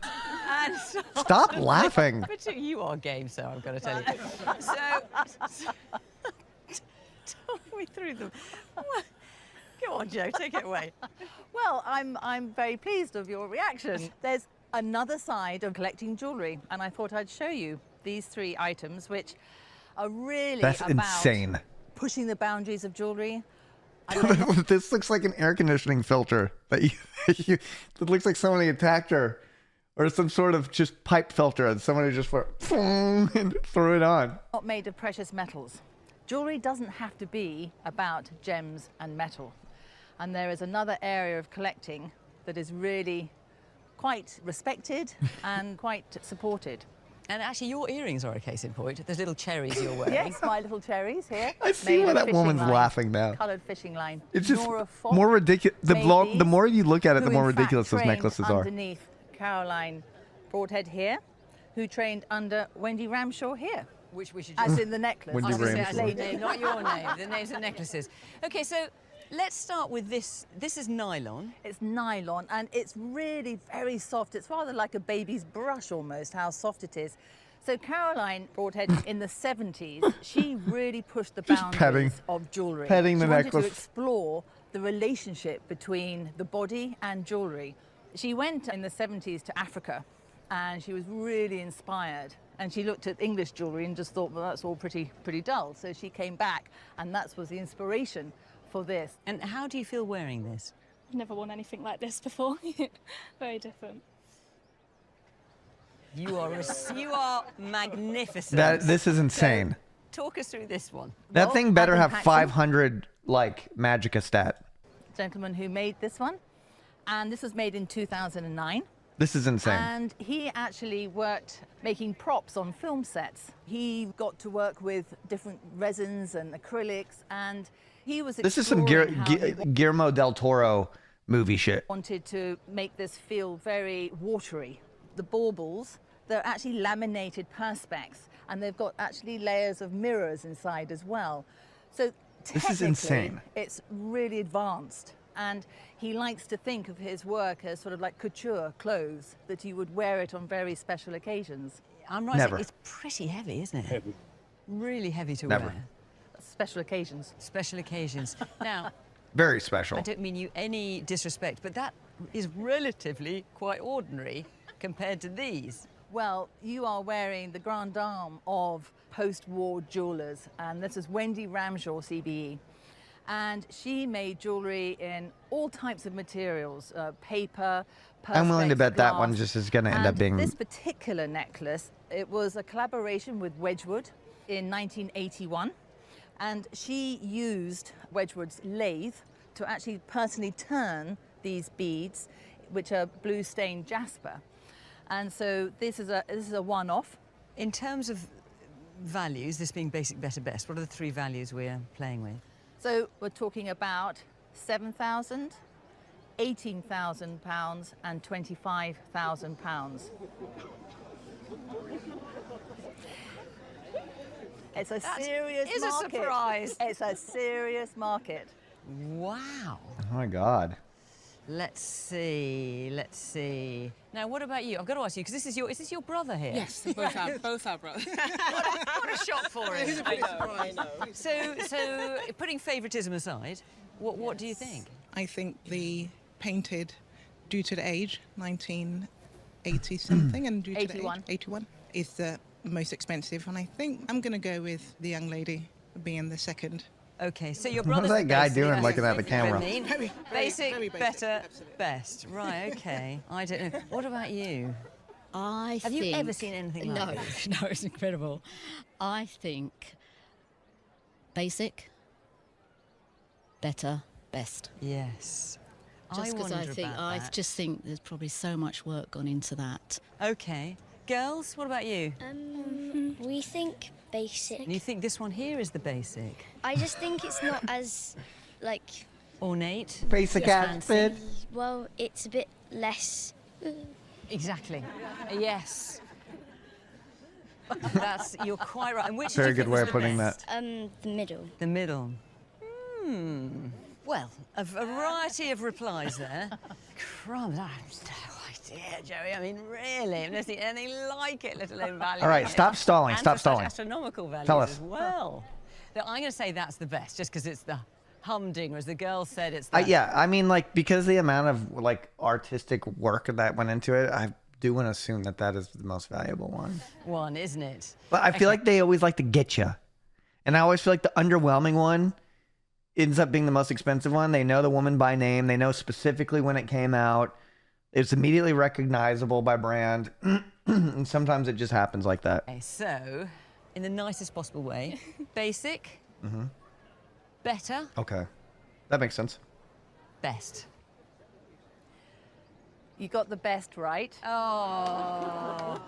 And Stop laughing. But you are game, so I've got to tell you. So talk me through them. Go on, Joe, take it away. Well, I'm very pleased of your reaction. There's another side of collecting jewellery, and I thought I'd show you these 3 items, which are really That's about insane. pushing the boundaries of jewellery. This looks like an air conditioning filter. That it looks like somebody attacked her, or some sort of just pipe filter, and somebody just went and threw it on. Not made of precious metals. Jewellery doesn't have to be about gems and metal. And there is another area of collecting that is really quite respected and quite supported. And actually, your earrings are a case in point. Those little cherries you're wearing. Yes, my little cherries here. I see why that woman's laughing now. Coloured fishing line. It's just Nora Fox more ridiculous. The made more you look at it, the who more in fact ridiculous those trained necklaces are. underneath Caroline Broadhead here, who trained under Wendy Ramshaw here. Which we should As just... in the necklace. Wendy I was gonna Ramshaw. say, As name, not your name. The names of necklaces. Okay, so let's start with this. This is nylon. It's nylon, and it's really very soft. It's rather like a baby's brush almost, how soft it is. So Caroline Broadhead in the 70s, she really pushed the boundaries of jewellery. Petting the she wanted necklace. to explore the relationship between the body and jewellery. She went in the 70s to Africa, and she was really inspired. And she looked at English jewellery and just thought, well, that's all pretty dull. So she came back, and that was the inspiration for this. And how do you feel wearing this? I've never worn anything like this before. Very different. You are magnificent. This is insane. So, talk us through this one. That thing better Adam have Paxton. 500 like Magica stat. Gentleman who made this one, and this was made in 2009. This is insane. And he actually worked making props on film sets. He got to work with different resins and acrylics, and he was This is some exploring how he Guillermo del Toro movie shit. wanted to make this feel very watery. The baubles, they're actually laminated perspex, and they've got actually layers of mirrors inside as well. So This is insane. It's really advanced, and he likes to think of his work as sort of like couture clothes, that you would wear it on very special occasions. I'm right. Never. It's pretty heavy, isn't it? Heavy. Really heavy to Never. wear. Special occasions. Special occasions. Now, Very special. I don't mean you any disrespect, but that is relatively quite ordinary compared to these. Well, you are wearing the grand dame of post-war jewelers, and this is Wendy Ramshaw, CBE. And she made jewellery in all types of materials, paper, I'm willing to perspex, bet that one glass. just is going to end And up being. this particular necklace, it was a collaboration with Wedgwood in 1981, and she used Wedgwood's lathe to actually personally turn these beads, which are blue stained jasper. And so this is a one-off. In terms of values, this being basic, better, best, what are the three values we're playing with? So we're talking about £7,000, £18,000 and £25,000. It's a serious is a market. surprise. It's a serious market. Wow. Oh my God. Let's see. Now, what about you? I've got to ask you, because is this your brother here? Yes, both our brothers. What a shock for him. I know. So putting favouritism aside, what do you think? I think the painted, due to the age, 1980 something, and due to 81. the age, 81, is the most expensive. And I think I'm going to go with the young lady being the second. Okay, so your What's brother's that guy basically- doing looking at the camera? Basic, very basic, better, best. Right, okay. I don't know. What about you? Have you ever seen anything like this? No, it's incredible. I think basic, better, best. Yes. Just because wonder about I that. just think there's probably so much work gone into that. Okay. Girls, what about you? We think basic. And you think this one here is the basic? I just think it's not as, like... Ornate? Basic outfit. Well, it's a bit less... Exactly. Yes. You're quite right. And which do Very you good think way was of the putting best? The middle. The middle. Well, a variety of replies there. Crumbs, I have no idea, Joey. I mean, really, I've never seen anything like it, let alone value. All right, stop stalling, And stop for such stalling. astronomical values Tell us. as well. Now, I'm going to say that's the best, just because it's the humdinger, as the girl said. It's the... Yeah, I mean, like, because the amount of like artistic work that went into it, I do want to assume that is the most valuable one. Isn't it? But I feel like they always like to get you, and I always feel like the underwhelming one ends up being the most expensive one. They know the woman by name. They know specifically when it came out. It's immediately recognizable by brand, and sometimes it just happens like that. Okay, so, in the nicest possible way, basic, better, Okay, that makes sense. best. You got the best right. Oh,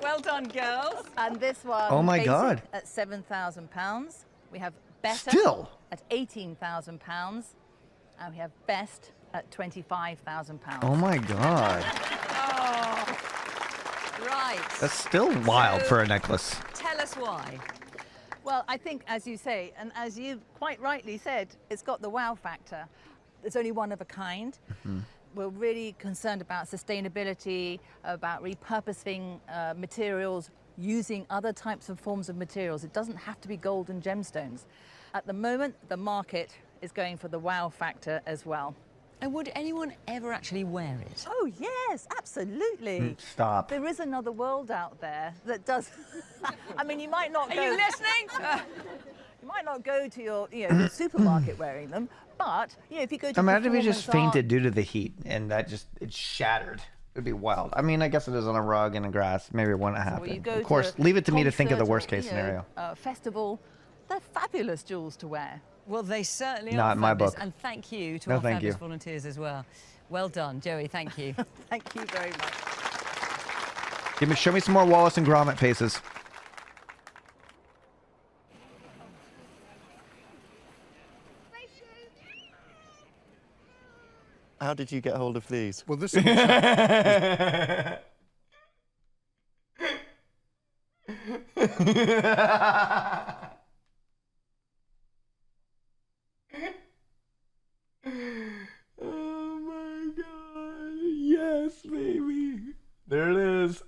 well done, girls. And this one, Oh my basic God. at £7,000. We have better Still? at £18,000, and we have best at £25,000. Oh my God. Oh, right. That's still wild for a necklace. Tell us why. Well, I think, as you say, and as you quite rightly said, it's got the wow factor. It's only one of a kind. We're really concerned about sustainability, about repurposing materials, using other types of forms of materials. It doesn't have to be gold and gemstones. At the moment, the market is going for the wow factor as well. And would anyone ever actually wear it? Oh, yes, absolutely. Stop. There is another world out there that does... I mean, you might not go... Are you listening? You might not go to your, your supermarket wearing them, but, if you go to Imagine if he just performance fainted due to the heat and that it shattered. It'd be wild. I mean, I guess it is on a rug in the grass. Maybe it wouldn't art, happen. or you go Of course, to leave it to me to think of the concert worst or, case scenario. Festival, they're fabulous jewels to wear. Well, they certainly Not are in my fabulous. book. And thank you to No, our thank fabulous you. volunteers as well. Well done, Joey. Thank you. Thank you very much. Show me some more Wallace and Gromit faces. How did you get hold of these? Well, this Oh my God. Yes, baby. There it is.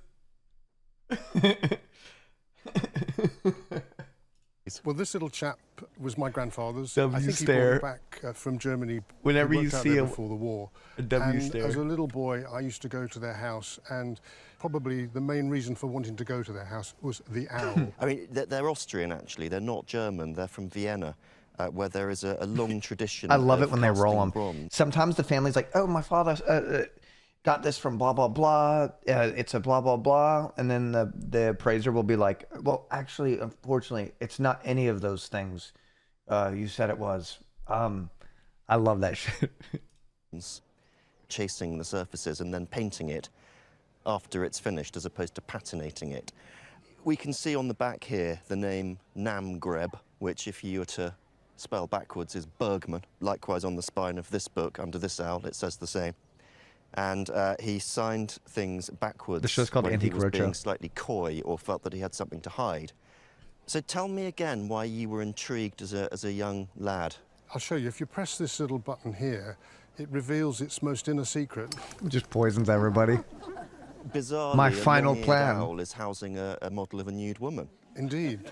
Well, this little chap was my grandfather's. W I think stare. he brought it back from Germany. Whenever He you worked out see there a- before the war. a W and stare. as a little boy, I used to go to their house, and probably the main reason for wanting to go to their house was the owl. I mean, they're Austrian, actually. They're not German. They're from Vienna, where there is a long tradition I love it of when they roll casting them. bronze. Sometimes the family's like, oh, my father got this from blah, blah, blah. It's a blah, blah, blah. And then the appraiser will be like, well, actually, unfortunately, it's not any of those things you said it was. I love that shit. Chasing the surfaces and then painting it after it's finished, as opposed to patinating it. We can see on the back here the name Namgreb, which, if you were to spell backwards, is Bergman. Likewise, on the spine of this book, under this owl, it says the same. And he signed things backwards. The show's called when Antique he was Roadshow. being slightly coy or felt that he had something to hide. So tell me again why you were intrigued as a young lad. I'll show you. If you press this little button here, it reveals its most inner secret. It just poisons everybody. Bizarrely, My a final long-eared plan. owl is housing a model of a nude woman. Indeed.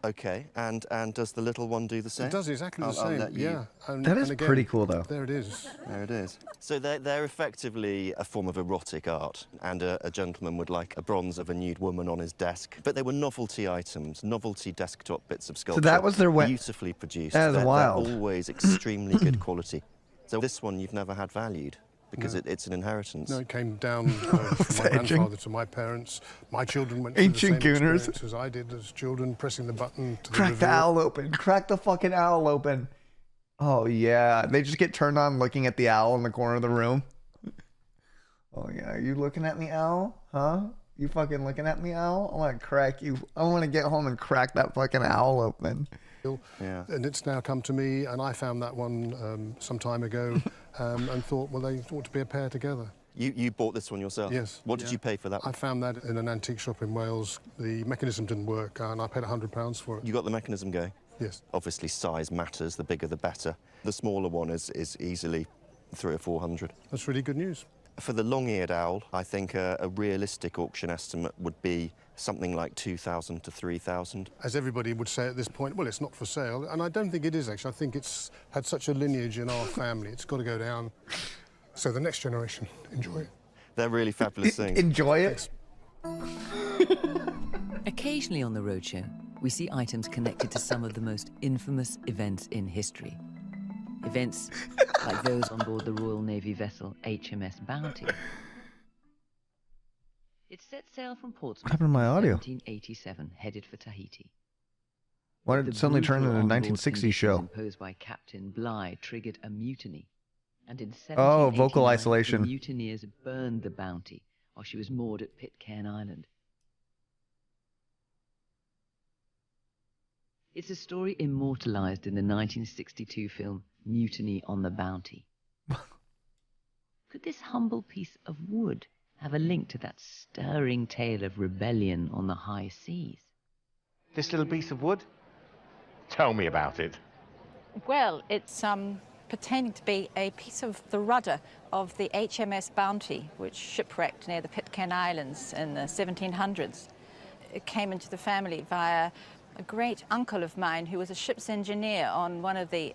Okay, and does the little one do the same? It does exactly the I'll same, let you- yeah. That is again, pretty cool, though. There it is. There it is. So they're effectively a form of erotic art, and a gentleman would like a bronze of a nude woman on his desk. But they were novelty items, novelty desktop bits of sculpture. that was their way- Beautifully produced. That is They're wild. always extremely good quality. So this one you've never had valued, because No. it's an inheritance. No, it came down from my grandfather to my parents. My children went through Ancient the same gooners. experience as I did as children, pressing the button to Crack the reveal. owl open. Crack the fucking owl open. Oh, yeah. They just get turned on looking at the owl in the corner of the room. Oh, yeah. Are you looking at me, owl? Huh? You fucking looking at me, owl? I want to crack you. I want to get home and crack that fucking owl open. Yeah. And it's now come to me, and I found that one some time ago and thought, well, they ought to be a pair together. You bought this one yourself? Yes. What did yeah. you pay for that I one? found that in an antique shop in Wales. The mechanism didn't work, and I paid £100 for it. You got the mechanism going? Yes. Obviously, size matters. The bigger, the better. The smaller one is easily 300 or 400. That's really good news. For the long-eared owl, I think a realistic auction estimate would be something like 2,000 to 3,000. As everybody would say at this point, well, it's not for sale. And I don't think it is, actually. I think it's had such a lineage in our family. It's got to go down. So the next generation, enjoy it. They're really fabulous things. Enjoy it. Occasionally on the roadshow, we see items connected to some of the most infamous events in history. Events like those on board the Royal Navy vessel HMS Bounty. It set sail from Portsmouth What happened to my audio? in 1787, headed for Tahiti. Why did The it suddenly turn brutal into a onboard 1960s conditions show? imposed by Captain Bligh triggered a mutiny, And in Oh, vocal 1789, isolation. the mutineers burned the Bounty while she was moored at Pitcairn Island. It's a story immortalized in the 1962 film Mutiny on the Bounty. Could this humble piece of wood have a link to that stirring tale of rebellion on the high seas? This little piece of wood? Tell me about it. Well, it's pretending to be a piece of the rudder of the HMS Bounty, which shipwrecked near the Pitcairn Islands in the 1700s. It came into the family via a great uncle of mine who was a ship's engineer on one of the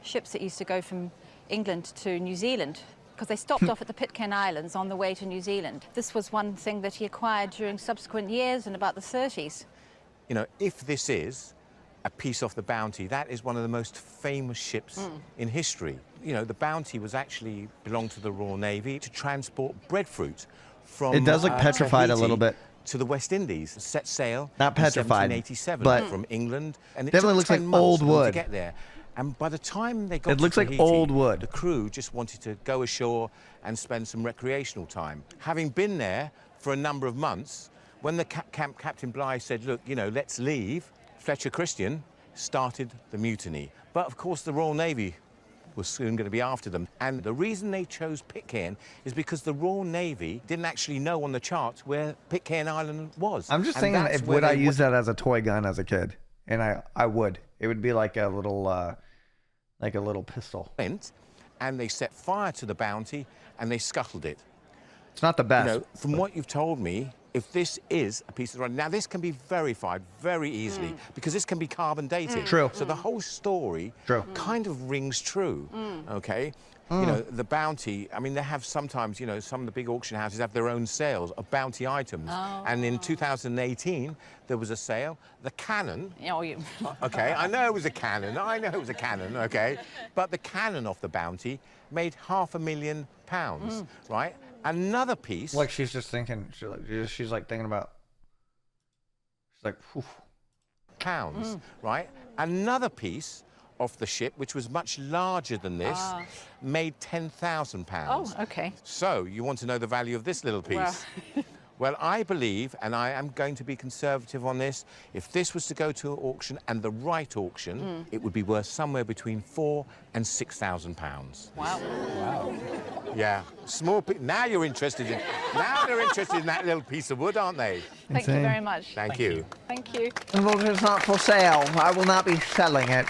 ships that used to go from England to New Zealand, because they stopped off at the Pitcairn Islands on the way to New Zealand. This was one thing that he acquired during subsequent years in about the 30s. You know, if this is a piece off the Bounty, that is one of the most famous ships in history. You know, the Bounty was actually belonged to the Royal Navy to transport breadfruit from It does look petrified a little bit. To the West Indies. Set sail Not petrified, in 1787 but from England. And it definitely took looks 10 like months old for them wood. to get there. And by the time they got It looks to like Tahiti, old wood. the crew just wanted to go ashore and spend some recreational time. Having been there for a number of months, when the camp Captain Bligh said, look, you know, let's leave, Fletcher Christian started the mutiny. But of course the Royal Navy was soon going to be after them. And the reason they chose Pitcairn is because the Royal Navy didn't actually know on the charts where Pitcairn Island was. I'm just And thinking, that's if where would I they use that as a toy gun as a kid? And I would. It would be like a little pistol. And they set fire to the Bounty and they scuttled it. It's not the best. You know, from what you've told me, if this is a piece of rubber, now this can be verified very easily because this can be carbon dated. True. So the whole story kind of rings true. Okay. You know, the Bounty, I mean, they have sometimes, you know, some of the big auction houses have their own sales of Bounty items. And in 2018, there was a sale. The cannon, okay, I know it was a cannon, okay? But the cannon off the Bounty made £500,000, right? Another piece... Like she's just thinking, she's like thinking about, she's like, whew. Pounds, right? Another piece off the ship, which was much larger than this, made £10,000. Oh, okay. So you want to know the value of this little piece? Well, I believe, and I am going to be conservative on this, if this was to go to auction, and the right auction, it would be worth somewhere between £4,000 and £6,000. Wow. Wow. Yeah. Small. Now you're interested in. Now they're interested in that little piece of wood, aren't they? Thank you very much. Thank you. Thank you. Well, it's not for sale. I will not be selling it.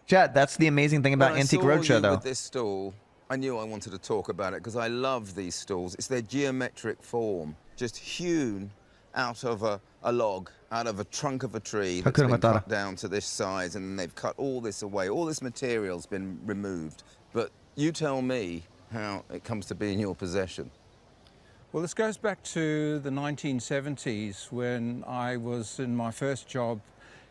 Jet, that's the amazing thing about Antique Roadshow, though. With this stall, I knew I wanted to talk about it because I love these stalls. It's their geometric form, just hewn out of a log, out of a trunk of a tree that's been cut down to this size, and they've cut all this away. All this material's been removed. But you tell me how it comes to be in your possession. Well, this goes back to the 1970s when I was in my first job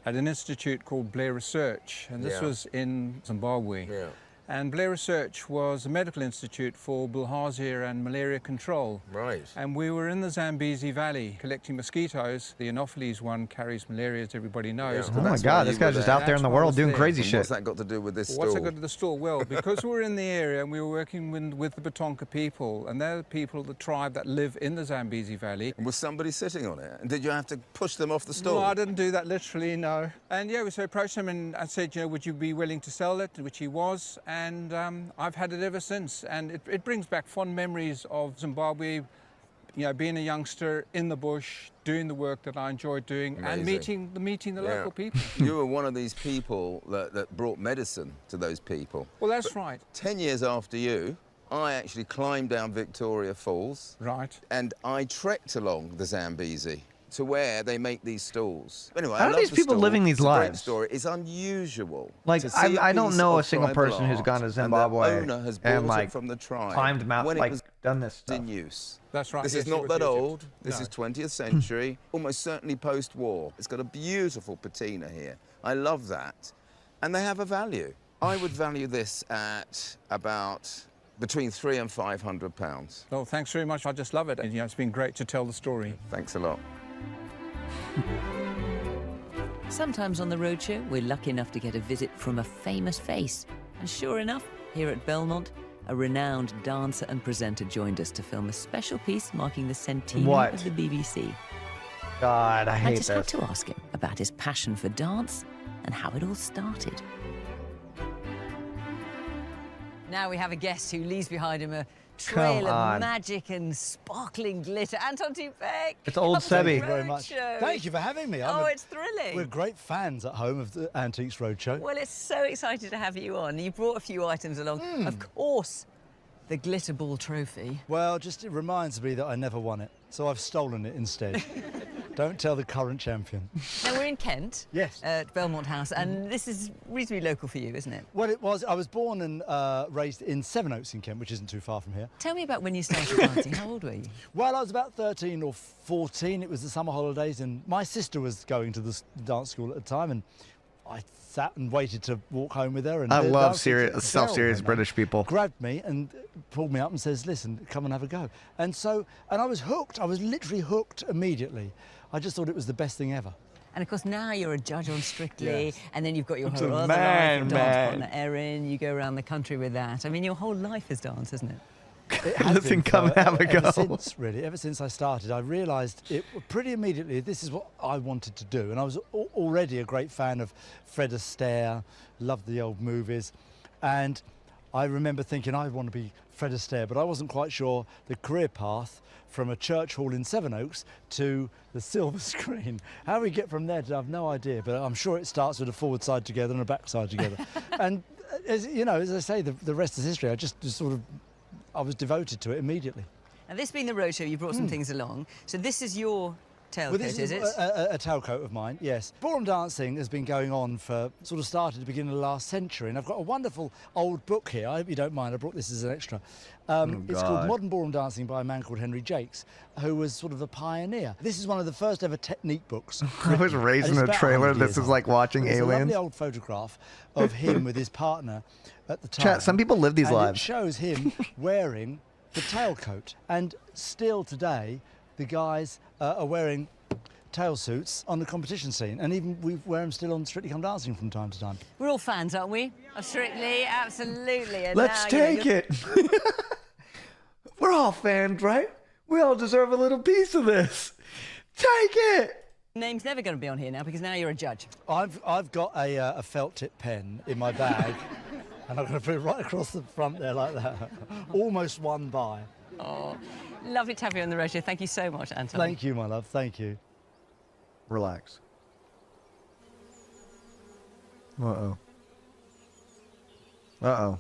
at an institute called Blair Research, and this was in Zimbabwe. And Blair Research was a medical institute for bilharzia and malaria control. Right. And we were in the Zambezi Valley collecting mosquitoes. The Anopheles one carries malaria, as everybody knows. Oh my God, this guy's just out there in the world doing crazy shit. What's that got to do with this stall? What's that got to do with the stall? Well, because we're in the area and we were working with the Batonka people, and they're the people, the tribe that live in the Zambezi Valley. And was somebody sitting on it? And did you have to push them off the stall? No, I didn't do that literally, no. And yeah, we so approached him and I said, you know, would you be willing to sell it? Which he was. And I've had it ever since, and it brings back fond memories of Zimbabwe, you know, being a youngster in the bush, doing the work that I enjoyed doing, and meeting the local people. You were one of these people that brought medicine to those people. Well, that's right. 10 years after you, I actually climbed down Victoria Falls. Right. And I trekked along the Zambezi to where they make these stalls. Anyway, How I are love these the people stall. living these It's a great lives? story. It's unusual. Like, to see I don't piece know a of single tribal person who's gone to art, Zimbabwe and the owner has bought and, like, it from the tribe climbed Mount, when it like, was done this stuff. in use. That's right. This yes, is it not was that Egypt. old. This No. is 20th century, almost certainly post-war. It's got a beautiful patina here. I love that. And they have a value. I would value this at about between £300 and £500. Well, thanks very much. I just love it. And, you know, it's been great to tell the story. Thanks a lot. Sometimes on the roadshow, we're lucky enough to get a visit from a famous face. And sure enough, here at Belmont, a renowned dancer and presenter joined us to film a special piece marking the centenary of the BBC. God, I hate I just this. had to ask him about his passion for dance and how it all started. Now we have a guest who leaves behind him a trail of magic and sparkling glitter. Anton Beck. It's old Sebi. Thank you very much. Thank you for having me. It's thrilling. We're great fans at home of the Antiques Roadshow. Well, it's so excited to have you on. You brought a few items along. Of course, the glitter ball trophy. Well, just it reminds me that I never won it, so I've stolen it instead. Don't tell the current champion. Now, we're in Kent. Yes. At Belmont House, and this is reasonably local for you, isn't it? Well, it was. I was born and raised in Sevenoaks in Kent, which isn't too far from here. Tell me about when you started dancing. How old were you? Well, I was about 13 or 14. It was the summer holidays, and my sister was going to the dance school at the time, and I sat and waited to walk home with her. And I love self-serious British people. Grabbed me and pulled me up and says, "Listen, come and have a go." And I was hooked. I was literally hooked immediately. I just thought it was the best thing ever. And of course, now you're a judge on Strictly, Yes. and then you've got your It's whole a other man, life, your dance partner Erin. You go around the country with that. I mean, your whole life is dance, isn't it? It has Listen, been come for- have a go. Ever since I started, I realised it pretty immediately this is what I wanted to do. And I was already a great fan of Fred Astaire, loved the old movies. And I remember thinking I want to be Fred Astaire, but I wasn't quite sure the career path from a church hall in Sevenoaks to the silver screen. How we get from there to, I've no idea, but I'm sure it starts with a forward side together and a back side together. And as you know, as I say, the rest is history. I was devoted to it immediately. Now, this being the roadshow, you brought some things along. So this is your tailcoat, this is it? a tailcoat of mine, yes. Ballroom dancing has been going on for, sort of started at the beginning of the last century, and I've got a wonderful old book here. I hope you don't mind, I brought this as an extra. It's called Modern Ballroom Dancing by a man called Henry Jakes, who was sort of a pioneer. This is one of the first ever technique books. I was raised in a trailer. This is like watching Aliens. Aliens. A lovely old photograph of him with his partner at the time. Chat, some people live these and lives. It shows him wearing the tailcoat, and still today the guys are wearing tail suits on the competition scene, and even we wear them still on Strictly Come Dancing from time to time. We're all fans, aren't we? Of Strictly, absolutely. And Let's now, take it. We're all fans, right? We all deserve a little piece of this. Take it. Name's never going to be on here now because now you're a judge. I've got a felt tip pen in my bag, and I'm going to put it right across the front there like that. Almost one by. Oh, lovely to have you on the roadshow. Thank you so much, Anton. Thank you, my love. Thank you. Relax. Uh-oh. Uh-oh.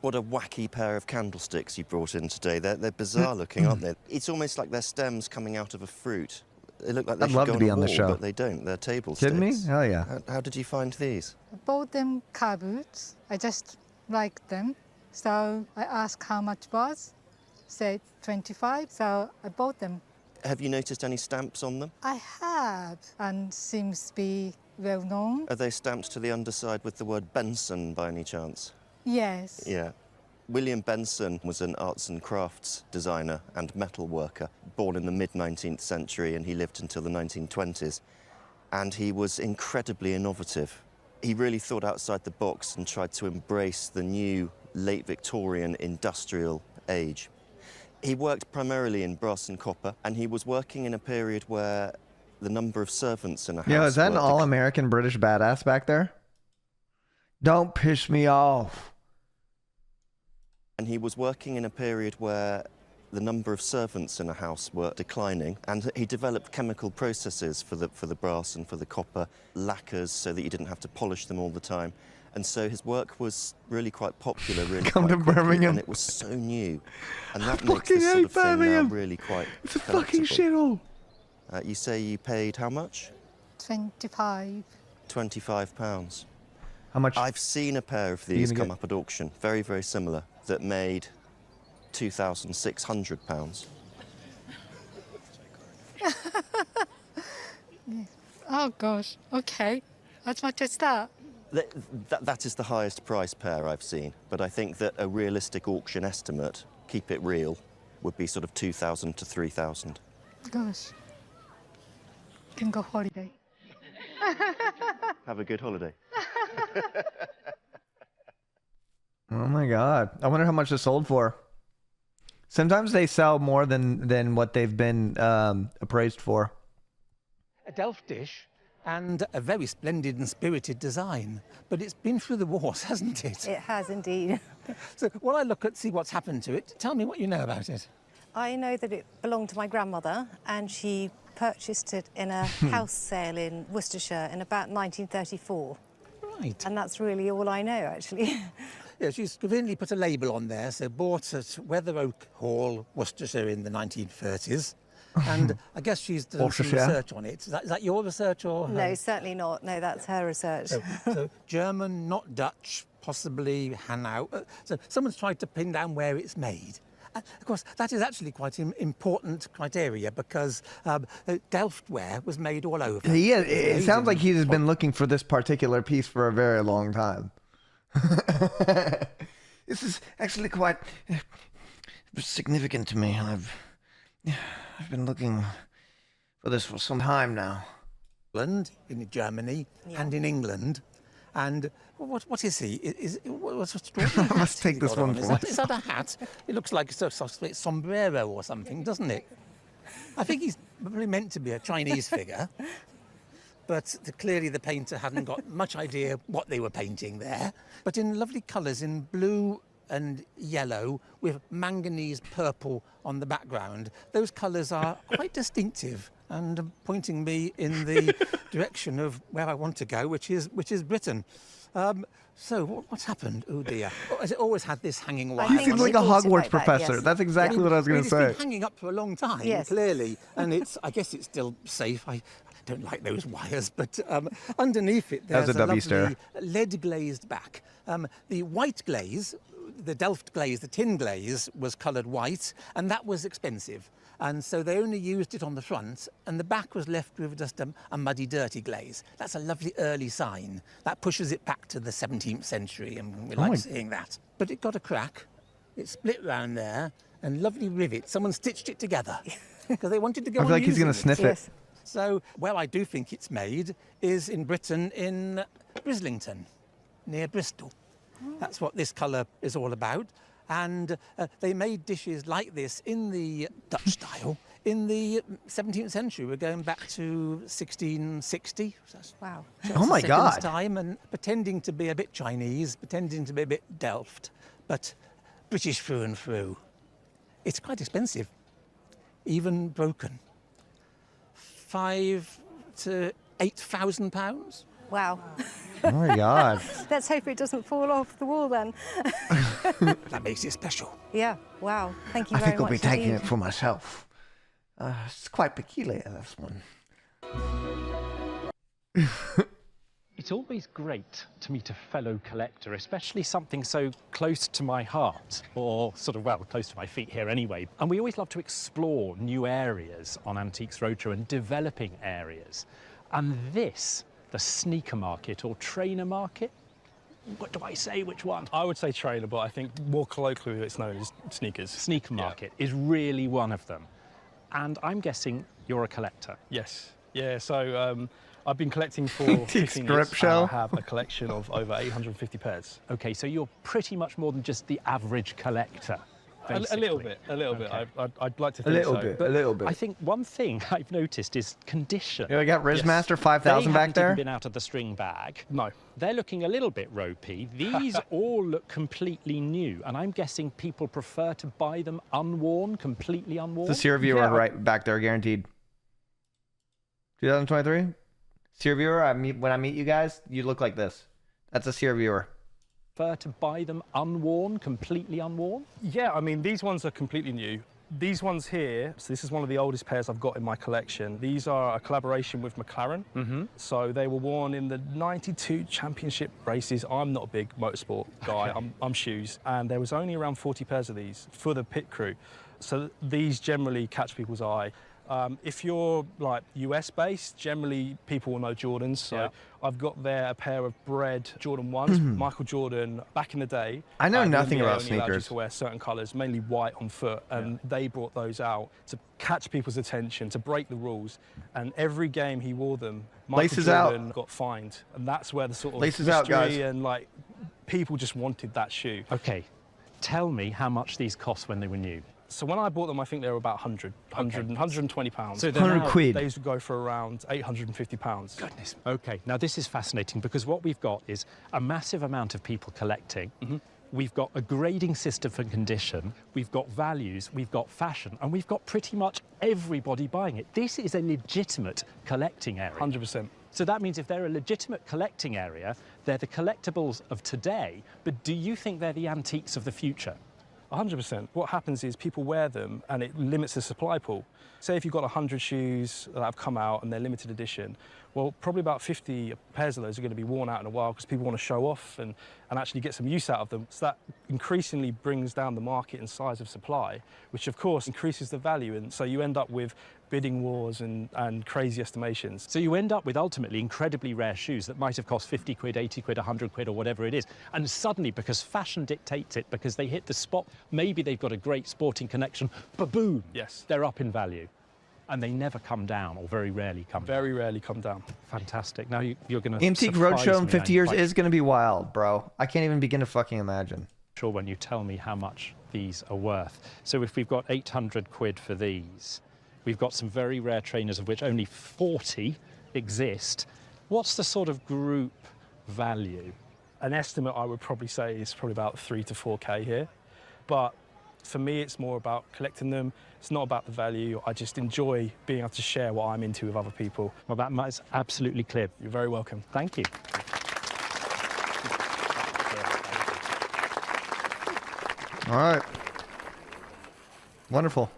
What a wacky pair of candlesticks you brought in today. They're bizarre looking, aren't they? It's almost like they're stems coming out of a fruit. They look like they I'd should love go to be a on the wall, show. But they don't. They're table Kidding me? stakes. Hell yeah. How did you find these? I bought them covered. I just liked them. So I asked how much was. Said 25, so I bought them. Have you noticed any stamps on them? I have, and seems to be well known. Are they stamped to the underside with the word Benson by any chance? Yes. Yeah. William Benson was an arts and crafts designer and metal worker, born in the mid-19th century, and he lived until the 1920s. And he was incredibly innovative. He really thought outside the box and tried to embrace the new late Victorian industrial age. He worked primarily in brass and copper, and he was working in a period where the number of servants in a house... Yo, is that an all-American British badass back there? Don't piss me off. And he was working in a period where the number of servants in a house were declining, and he developed chemical processes for the brass and for the copper, lacquers so that you didn't have to polish them all the time. And so his work was really quite popular, really Come quite to quickly, Birmingham. and it was so new. And that I makes this fucking sort hate of thing now Birmingham. really quite It's a fucking collectible. shithole. You say you paid how much? 25. £25. How much? I've seen a pair of you these gonna come get? up at auction, very, very similar, that made £2,600. Oh gosh, okay. As much as that? That is the highest price pair I've seen, but I think that a realistic auction estimate, keep it real, would be sort of 2,000 to 3,000. Gosh. Can go holiday. Have a good holiday. Oh my God. I wonder how much this sold for. Sometimes they sell more than what they've been appraised for. A Delft dish and a very splendid and spirited design. But it's been through the wars, hasn't it? It has indeed. So while I look at, see what's happened to it, tell me what you know about it. I know that it belonged to my grandmother and she purchased it in a house sale in Worcestershire in about 1934. Right. And that's really all I know, actually. Yeah, she's conveniently put a label on there, so bought at Weather Oak Hall, Worcestershire in the 1930s. And I guess she's done some research on it. Is that your research or her? No, certainly not. No, that's her research. So German, not Dutch, possibly Hanau. So someone's tried to pin down where it's made. Of course, that is actually quite an important criteria because Delftware was made all over. Yeah, it sounds like he's been looking for this particular piece for a very long time. This is actually quite significant to me. I've been looking for this for some time now. In Germany and in England. And what is he? What's I must take this one for myself. Is that a hat? It looks like a sombrero or something, doesn't it? I think he's probably meant to be a Chinese figure. But clearly the painter hadn't got much idea what they were painting there. But in lovely colours, in blue and yellow with manganese purple on the background, those colours are quite distinctive and pointing me in the direction of where I want to go, which is Britain. So what's happened? Oh dear. Has it always had this hanging wire? He seems like a Hogwarts professor. Yes. That's exactly what I was going to say. It's been hanging up for a long time, clearly, and I guess it's still safe. I don't like those wires, but underneath it there's a lovely lead glazed back. The white glaze, the Delft glaze, the tin glaze was coloured white, and that was expensive. And so they only used it on the front, and the back was left with just a muddy, dirty glaze. That's a lovely early sign. That pushes it back to the 17th century, and we like seeing that. But it got a crack. It split round there, and lovely rivets. Someone stitched it together because they wanted to go on I feel like he's going to sniff it. So where I do think it's made is in Britain, in Brislington, near Bristol. That's what this colour is all about. And they made dishes like this in the Dutch style in the 17th century. We're going back to 1660. Wow. Oh my God. Time, and pretending to be a bit Chinese, pretending to be a bit Delft, but British through and through. It's quite expensive, even broken. £5,000 to £8,000. Wow. Oh my God. Let's hope it doesn't fall off the wall then. That makes it special. Yeah, wow. Thank you I very think much. I'll be taking it for myself. It's quite peculiar, this one. It's always great to meet a fellow collector, especially something so close to my heart, or sort of, well, close to my feet here anyway. And we always love to explore new areas on Antiques Roadshow and developing areas. And this, the sneaker market or trainer market, what do I say, which one? I would say trainer, but I think more colloquially it's known as sneakers. Sneaker market is really one of them. And I'm guessing you're a collector. Yes. Yeah, so I've been collecting for 15 years. I have a collection of over 850 pairs. Okay, so you're pretty much more than just the average collector. A little bit. Okay. I'd like to think so. A little bit. I think one thing I've noticed is condition. Yeah, we got Rizmaster 5000 back there. They haven't even been out of the string bag. No. They're looking a little bit ropey. These all look completely new, and I'm guessing people prefer to buy them unworn, completely unworn. The Cyr viewer right back there, guaranteed. 2023? Cyr viewer, when I meet you guys, you look like this. That's a Cyr viewer. To buy them unworn, completely unworn? Yeah, I mean, these ones are completely new. These ones here, so this is one of the oldest pairs I've got in my collection. These are a collaboration with McLaren. So they were worn in the 92 championship races. I'm not a big motorsport guy, I'm shoes. And there was only around 40 pairs of these for the pit crew. So these generally catch people's eye. If you're like US based, generally people will know Jordans. So I've got there a pair of bred Jordan 1s. Michael Jordan, back in the day, I know nothing the NBA about only allowed you sneakers. to wear certain colours, mainly white on foot, and they brought those out to catch people's attention, to break the rules. And every game he wore them, Michael Laces Jordan out. got fined, and that's where the sort of Laces mystery out, guys. and like people just wanted that shoe. Okay, tell me how much these cost when they were new. So when I bought them, I think they were about 120 pounds. So they're 100 now- quid. They used to go for around 850 pounds. Goodness. Okay, now this is fascinating because what we've got is a massive amount of people collecting. We've got a grading system for condition, we've got values, we've got fashion, and we've got pretty much everybody buying it. This is a legitimate collecting area. 100%. So that means if they're a legitimate collecting area, they're the collectibles of today, but do you think they're the antiques of the future? 100%. What happens is people wear them and it limits the supply pool. Say if you've got 100 shoes that have come out and they're limited edition, well, probably about 50 pairs of those are going to be worn out in a while because people want to show off and actually get some use out of them. So that increasingly brings down the market and size of supply, which of course increases the value. And so you end up with bidding wars and crazy estimations. So you end up with ultimately incredibly rare shoes that might have cost 50 quid, 80 quid, 100 quid or whatever it is. And suddenly, because fashion dictates it, because they hit the spot, maybe they've got a great sporting connection, ba-boom, yes, they're up in value. And they never come down, or very rarely come down. Very rarely come down. Fantastic. Now you're going to Antique Roadshow in 50 years is going to be wild, bro. I can't even begin to fucking imagine. Sure, when you tell me how much these are worth. So if we've got 800 quid for these, we've got some very rare trainers of which only 40 exist. What's the sort of group value? An estimate I would probably say is probably about 3 to 4K here. But for me, it's more about collecting them. It's not about the value. I just enjoy being able to share what I'm into with other people. Well, that is absolutely clear. You're very welcome. Thank you. All right. Wonderful.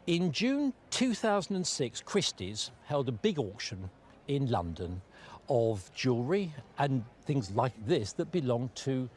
In June 2006, Christie's held a big auction in London of jewellery and things like this that belonged to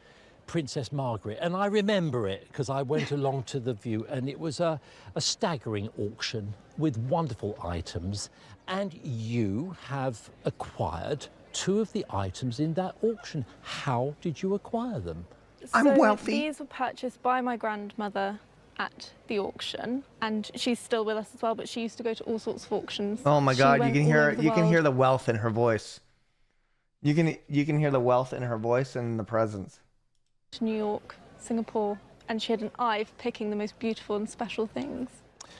Princess Margaret. And I remember it because I went along to the view, and it was a staggering auction with wonderful items. And you have acquired 2 of the items in that auction. How did you acquire them? I'm wealthy. These were purchased by my grandmother at the auction, and she's still with us as well, but she used to go to all sorts of auctions. Oh my She God, you went can all hear over the you can hear world. the wealth in her voice. You can hear the wealth in her voice and the presence. To New York, Singapore, and she had an eye for picking the most beautiful and special things.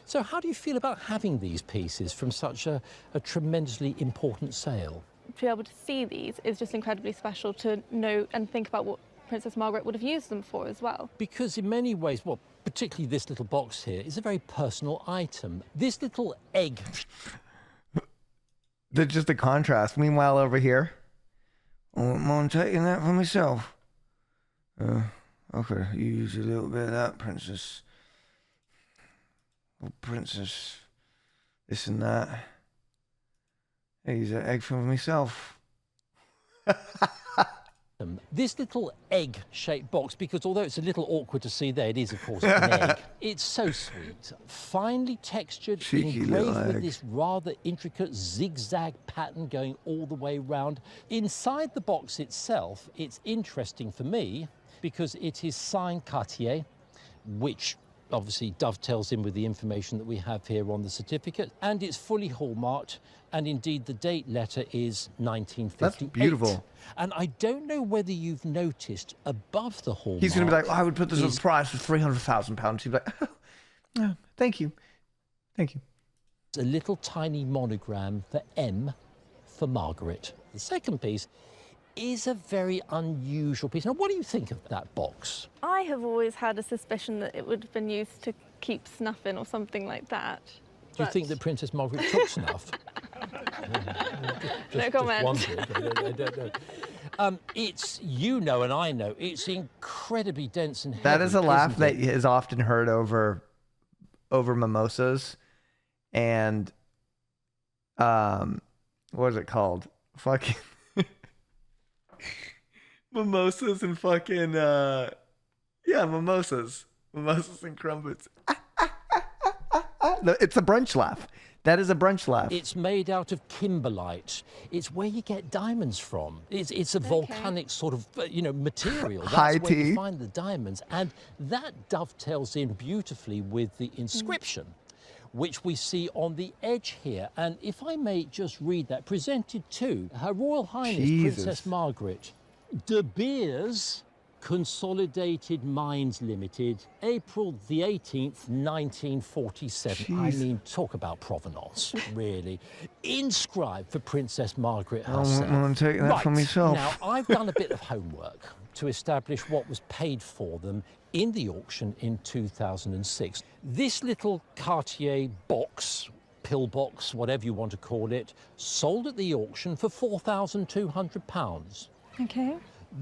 So how do you feel about having these pieces from such a tremendously important sale? To be able to see these is just incredibly special, to know and think about what Princess Margaret would have used them for as well. Because in many ways, well, particularly this little box here, is a very personal item. This little egg. That's just a contrast. Meanwhile, over here, I wouldn't mind taking that for myself. I could use a little bit of that, Princess. Oh, Princess. This and that. I use that egg for myself. This little egg-shaped box, because although it's a little awkward to see there, it is, of course, an egg. It's so sweet. Finely textured, Cheeky little engraved with egg. this rather intricate zigzag pattern going all the way round. Inside the box itself, it's interesting for me because it is signed Cartier, which obviously dovetails in with the information that we have here on the certificate, and it's fully hallmarked, and indeed the date letter is 1958. That's beautiful. And I don't know whether you've noticed above the hallmark. He's going to be like, oh, I would put this on is- price for £300,000. He'd be like, oh, thank you. Thank you. a little tiny monogram for M for Margaret. The second piece is a very unusual piece. Now, what do you think of that box? I have always had a suspicion that it would have been used to keep snuff in or something like that. Do you think that Princess Margaret took snuff? No comment. I don't know. It's, you know, and I know, it's incredibly dense and heavy. That is a laugh isn't that it? is often heard over mimosas and what is it called? Fucking mimosas and fucking yeah, mimosas. Mimosas and crumpets. No, it's a brunch laugh. That is a brunch laugh. It's made out of kimberlite. It's where you get diamonds from. It's a volcanic sort of, material. That's High where tea. you find the diamonds. And that dovetails in beautifully with the inscription, which we see on the edge here. And if I may just read that, presented to Her Royal Highness Princess Margaret, De Beers Consolidated Mines Limited, April the 18th, 1947. I mean, talk about provenance, really. Inscribed for Princess Margaret herself. I'm going to take that for myself. Now, I've done a bit of homework to establish what was paid for them in the auction in 2006. This little Cartier box, pillbox, whatever you want to call it, sold at the auction for £4,200. Okay.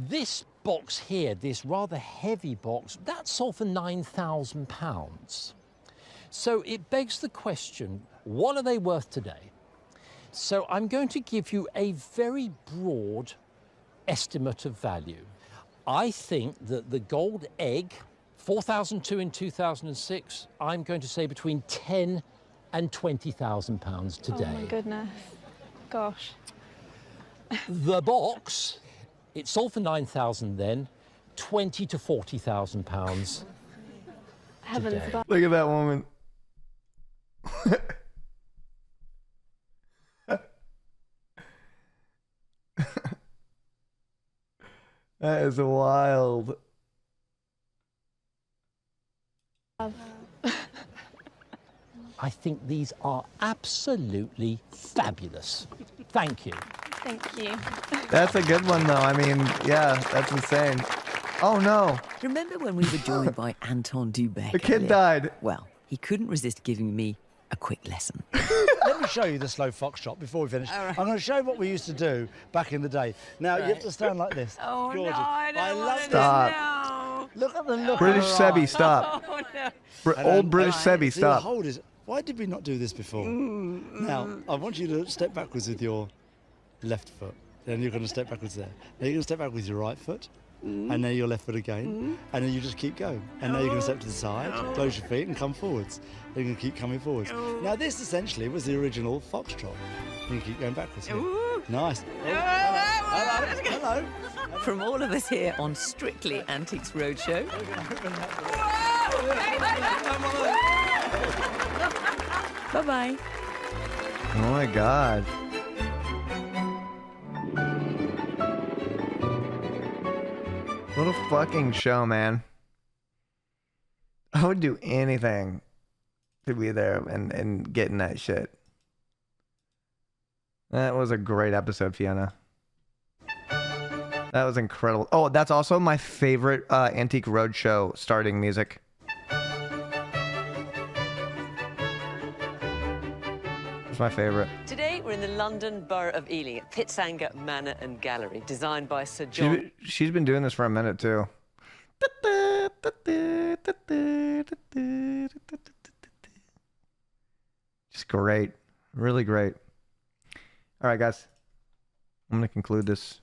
This box here, this rather heavy box, that sold for £9,000. So it begs the question, what are they worth today? So I'm going to give you a very broad estimate of value. I think that the gold egg, 4,002 in 2006, I'm going to say between 10 and £20,000 today. Oh my goodness. Gosh. The box, it sold for 9,000 then, 20 to 40,000 pounds. Heavens today. above. Look at that woman. That is wild. I think these are absolutely fabulous. Thank you. Thank you. That's a good one, though. I mean, yeah, that's insane. Oh, no. Remember when we were joined by Anton Dubek? The kid earlier? died. Well, he couldn't resist giving me a quick lesson. Let me show you the slow foxtrot before we finish. I'm going to show you what we used to do back in the day. Now, you have to stand like this. Oh, Georgie. no, I don't want to Stop. know. Look at the look. British in her Sebi, eyes. stop. Oh, no. Old British Sebi, See, stop. The hold is. Why did we not do this before? Now, I want you to step backwards with your left foot. Then you're going to step backwards there. Then you're going to step back with your right foot. And then your left foot again. And then you just keep going. And now you're going to step to the side, close your feet and come forwards. Then you're going to keep coming forwards. Now, this essentially was the original foxtrot. You keep going backwards here. Nice. Hello. From all of us here on Strictly Antiques Roadshow. Bye-bye. Oh, my God. What a fucking show, man. I would do anything to be there and get in that shit. That was a great episode, Fiona. That was incredible. Oh, that's also my favorite Antique Roadshow starting music. It's my favorite. Today, we're in the London Borough of Ealing at Pitsanger Manor and Gallery, designed by Sir John. She's been doing this for a minute, too. Just great. Really great. All right, guys. I'm going to conclude this.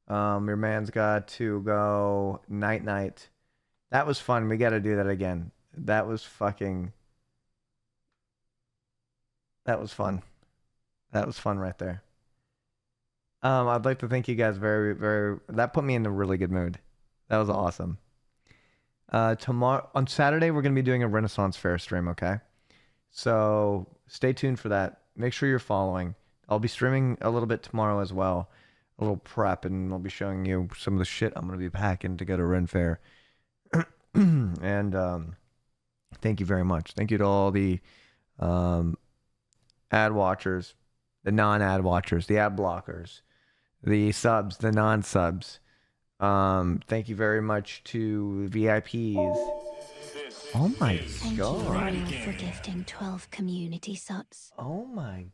Your man's got to go night-night. That was fun. We got to do that again. That was fucking... That was fun. That was fun right there. I'd like to thank you guys very, very... That put me in a really good mood. That was awesome. Tomorrow, on Saturday, we're going to be doing a Renaissance Fair stream, okay? So stay tuned for that. Make sure you're following. I'll be streaming a little bit tomorrow as well. A little prep, and I'll be showing you some of the shit I'm going to be packing to go to Ren Fair. And thank you very much. Thank you to all the ad watchers, the non-ad watchers, the ad blockers, the subs, the non-subs. Thank you very much to VIPs. Oh my Thank God. you, Royal, for gifting 12 community subs. Oh my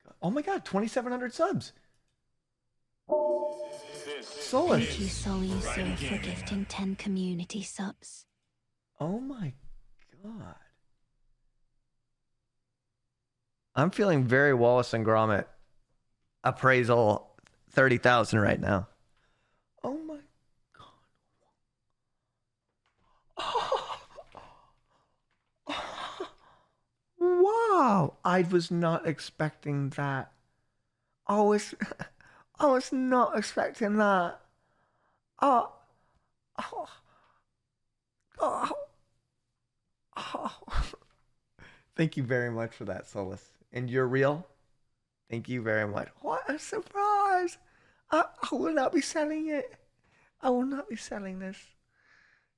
God. Oh my God, 2,700 subs. Solid. Thank you, Soul User, for gifting 10 community subs. Oh my God. I'm feeling very Wallace and Gromit appraisal 30,000 right now. Oh my God. I was not expecting that. I was not expecting that. Oh. Thank you very much for that, Solus. And you're real? Thank you very much. What a surprise! I will not be selling it. I will not be selling this.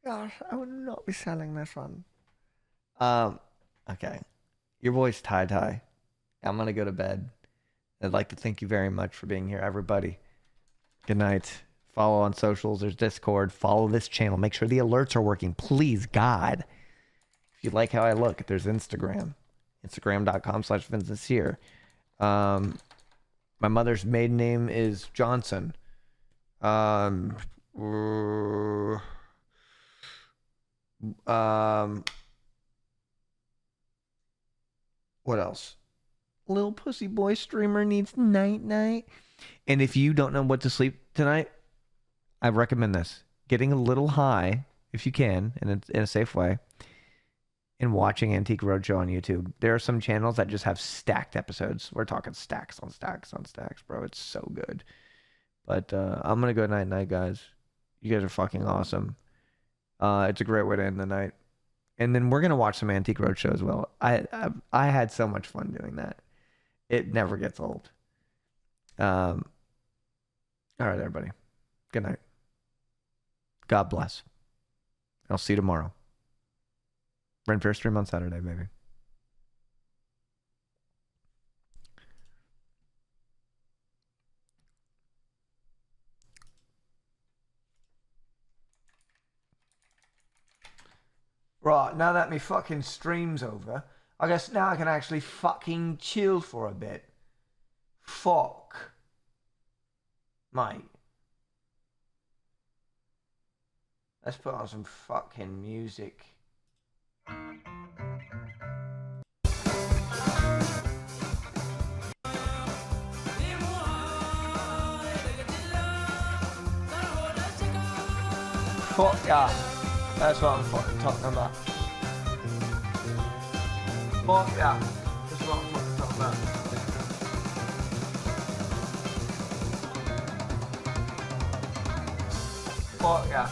Gosh, I will not be selling this one. Okay. Your boy's Tie. I'm going to go to bed. I'd like to thank you very much for being here, everybody. Good night. Follow on socials. There's Discord. Follow this channel. Make sure the alerts are working. Please, God. If you like how I look, there's Instagram. Instagram.com/VinceSeer. My mother's maiden name is Johnson. What else? Little Pussy Boy streamer needs night. And if you don't know what to sleep tonight, I recommend this. Getting a little high, if you can, in a safe way, and watching Antique Roadshow on YouTube. There are some channels that just have stacked episodes. We're talking stacks on stacks on stacks, bro. It's so good. But I'm going to go night, guys. You guys are fucking awesome. It's a great way to end the night. And then we're going to watch some Antique Roadshow as well. I had so much fun doing that. It never gets old. All right, everybody. Good night. God bless. I'll see you tomorrow. Ren Fair stream on Saturday, baby. Right, now that my fucking stream's over, I guess now I can actually fucking chill for a bit. Fuck. Mate. Let's put on some fucking music. Fuck yeah. That's what I'm fucking talking about. Fuck yeah. That's what I'm fucking talking about. Fuck yeah.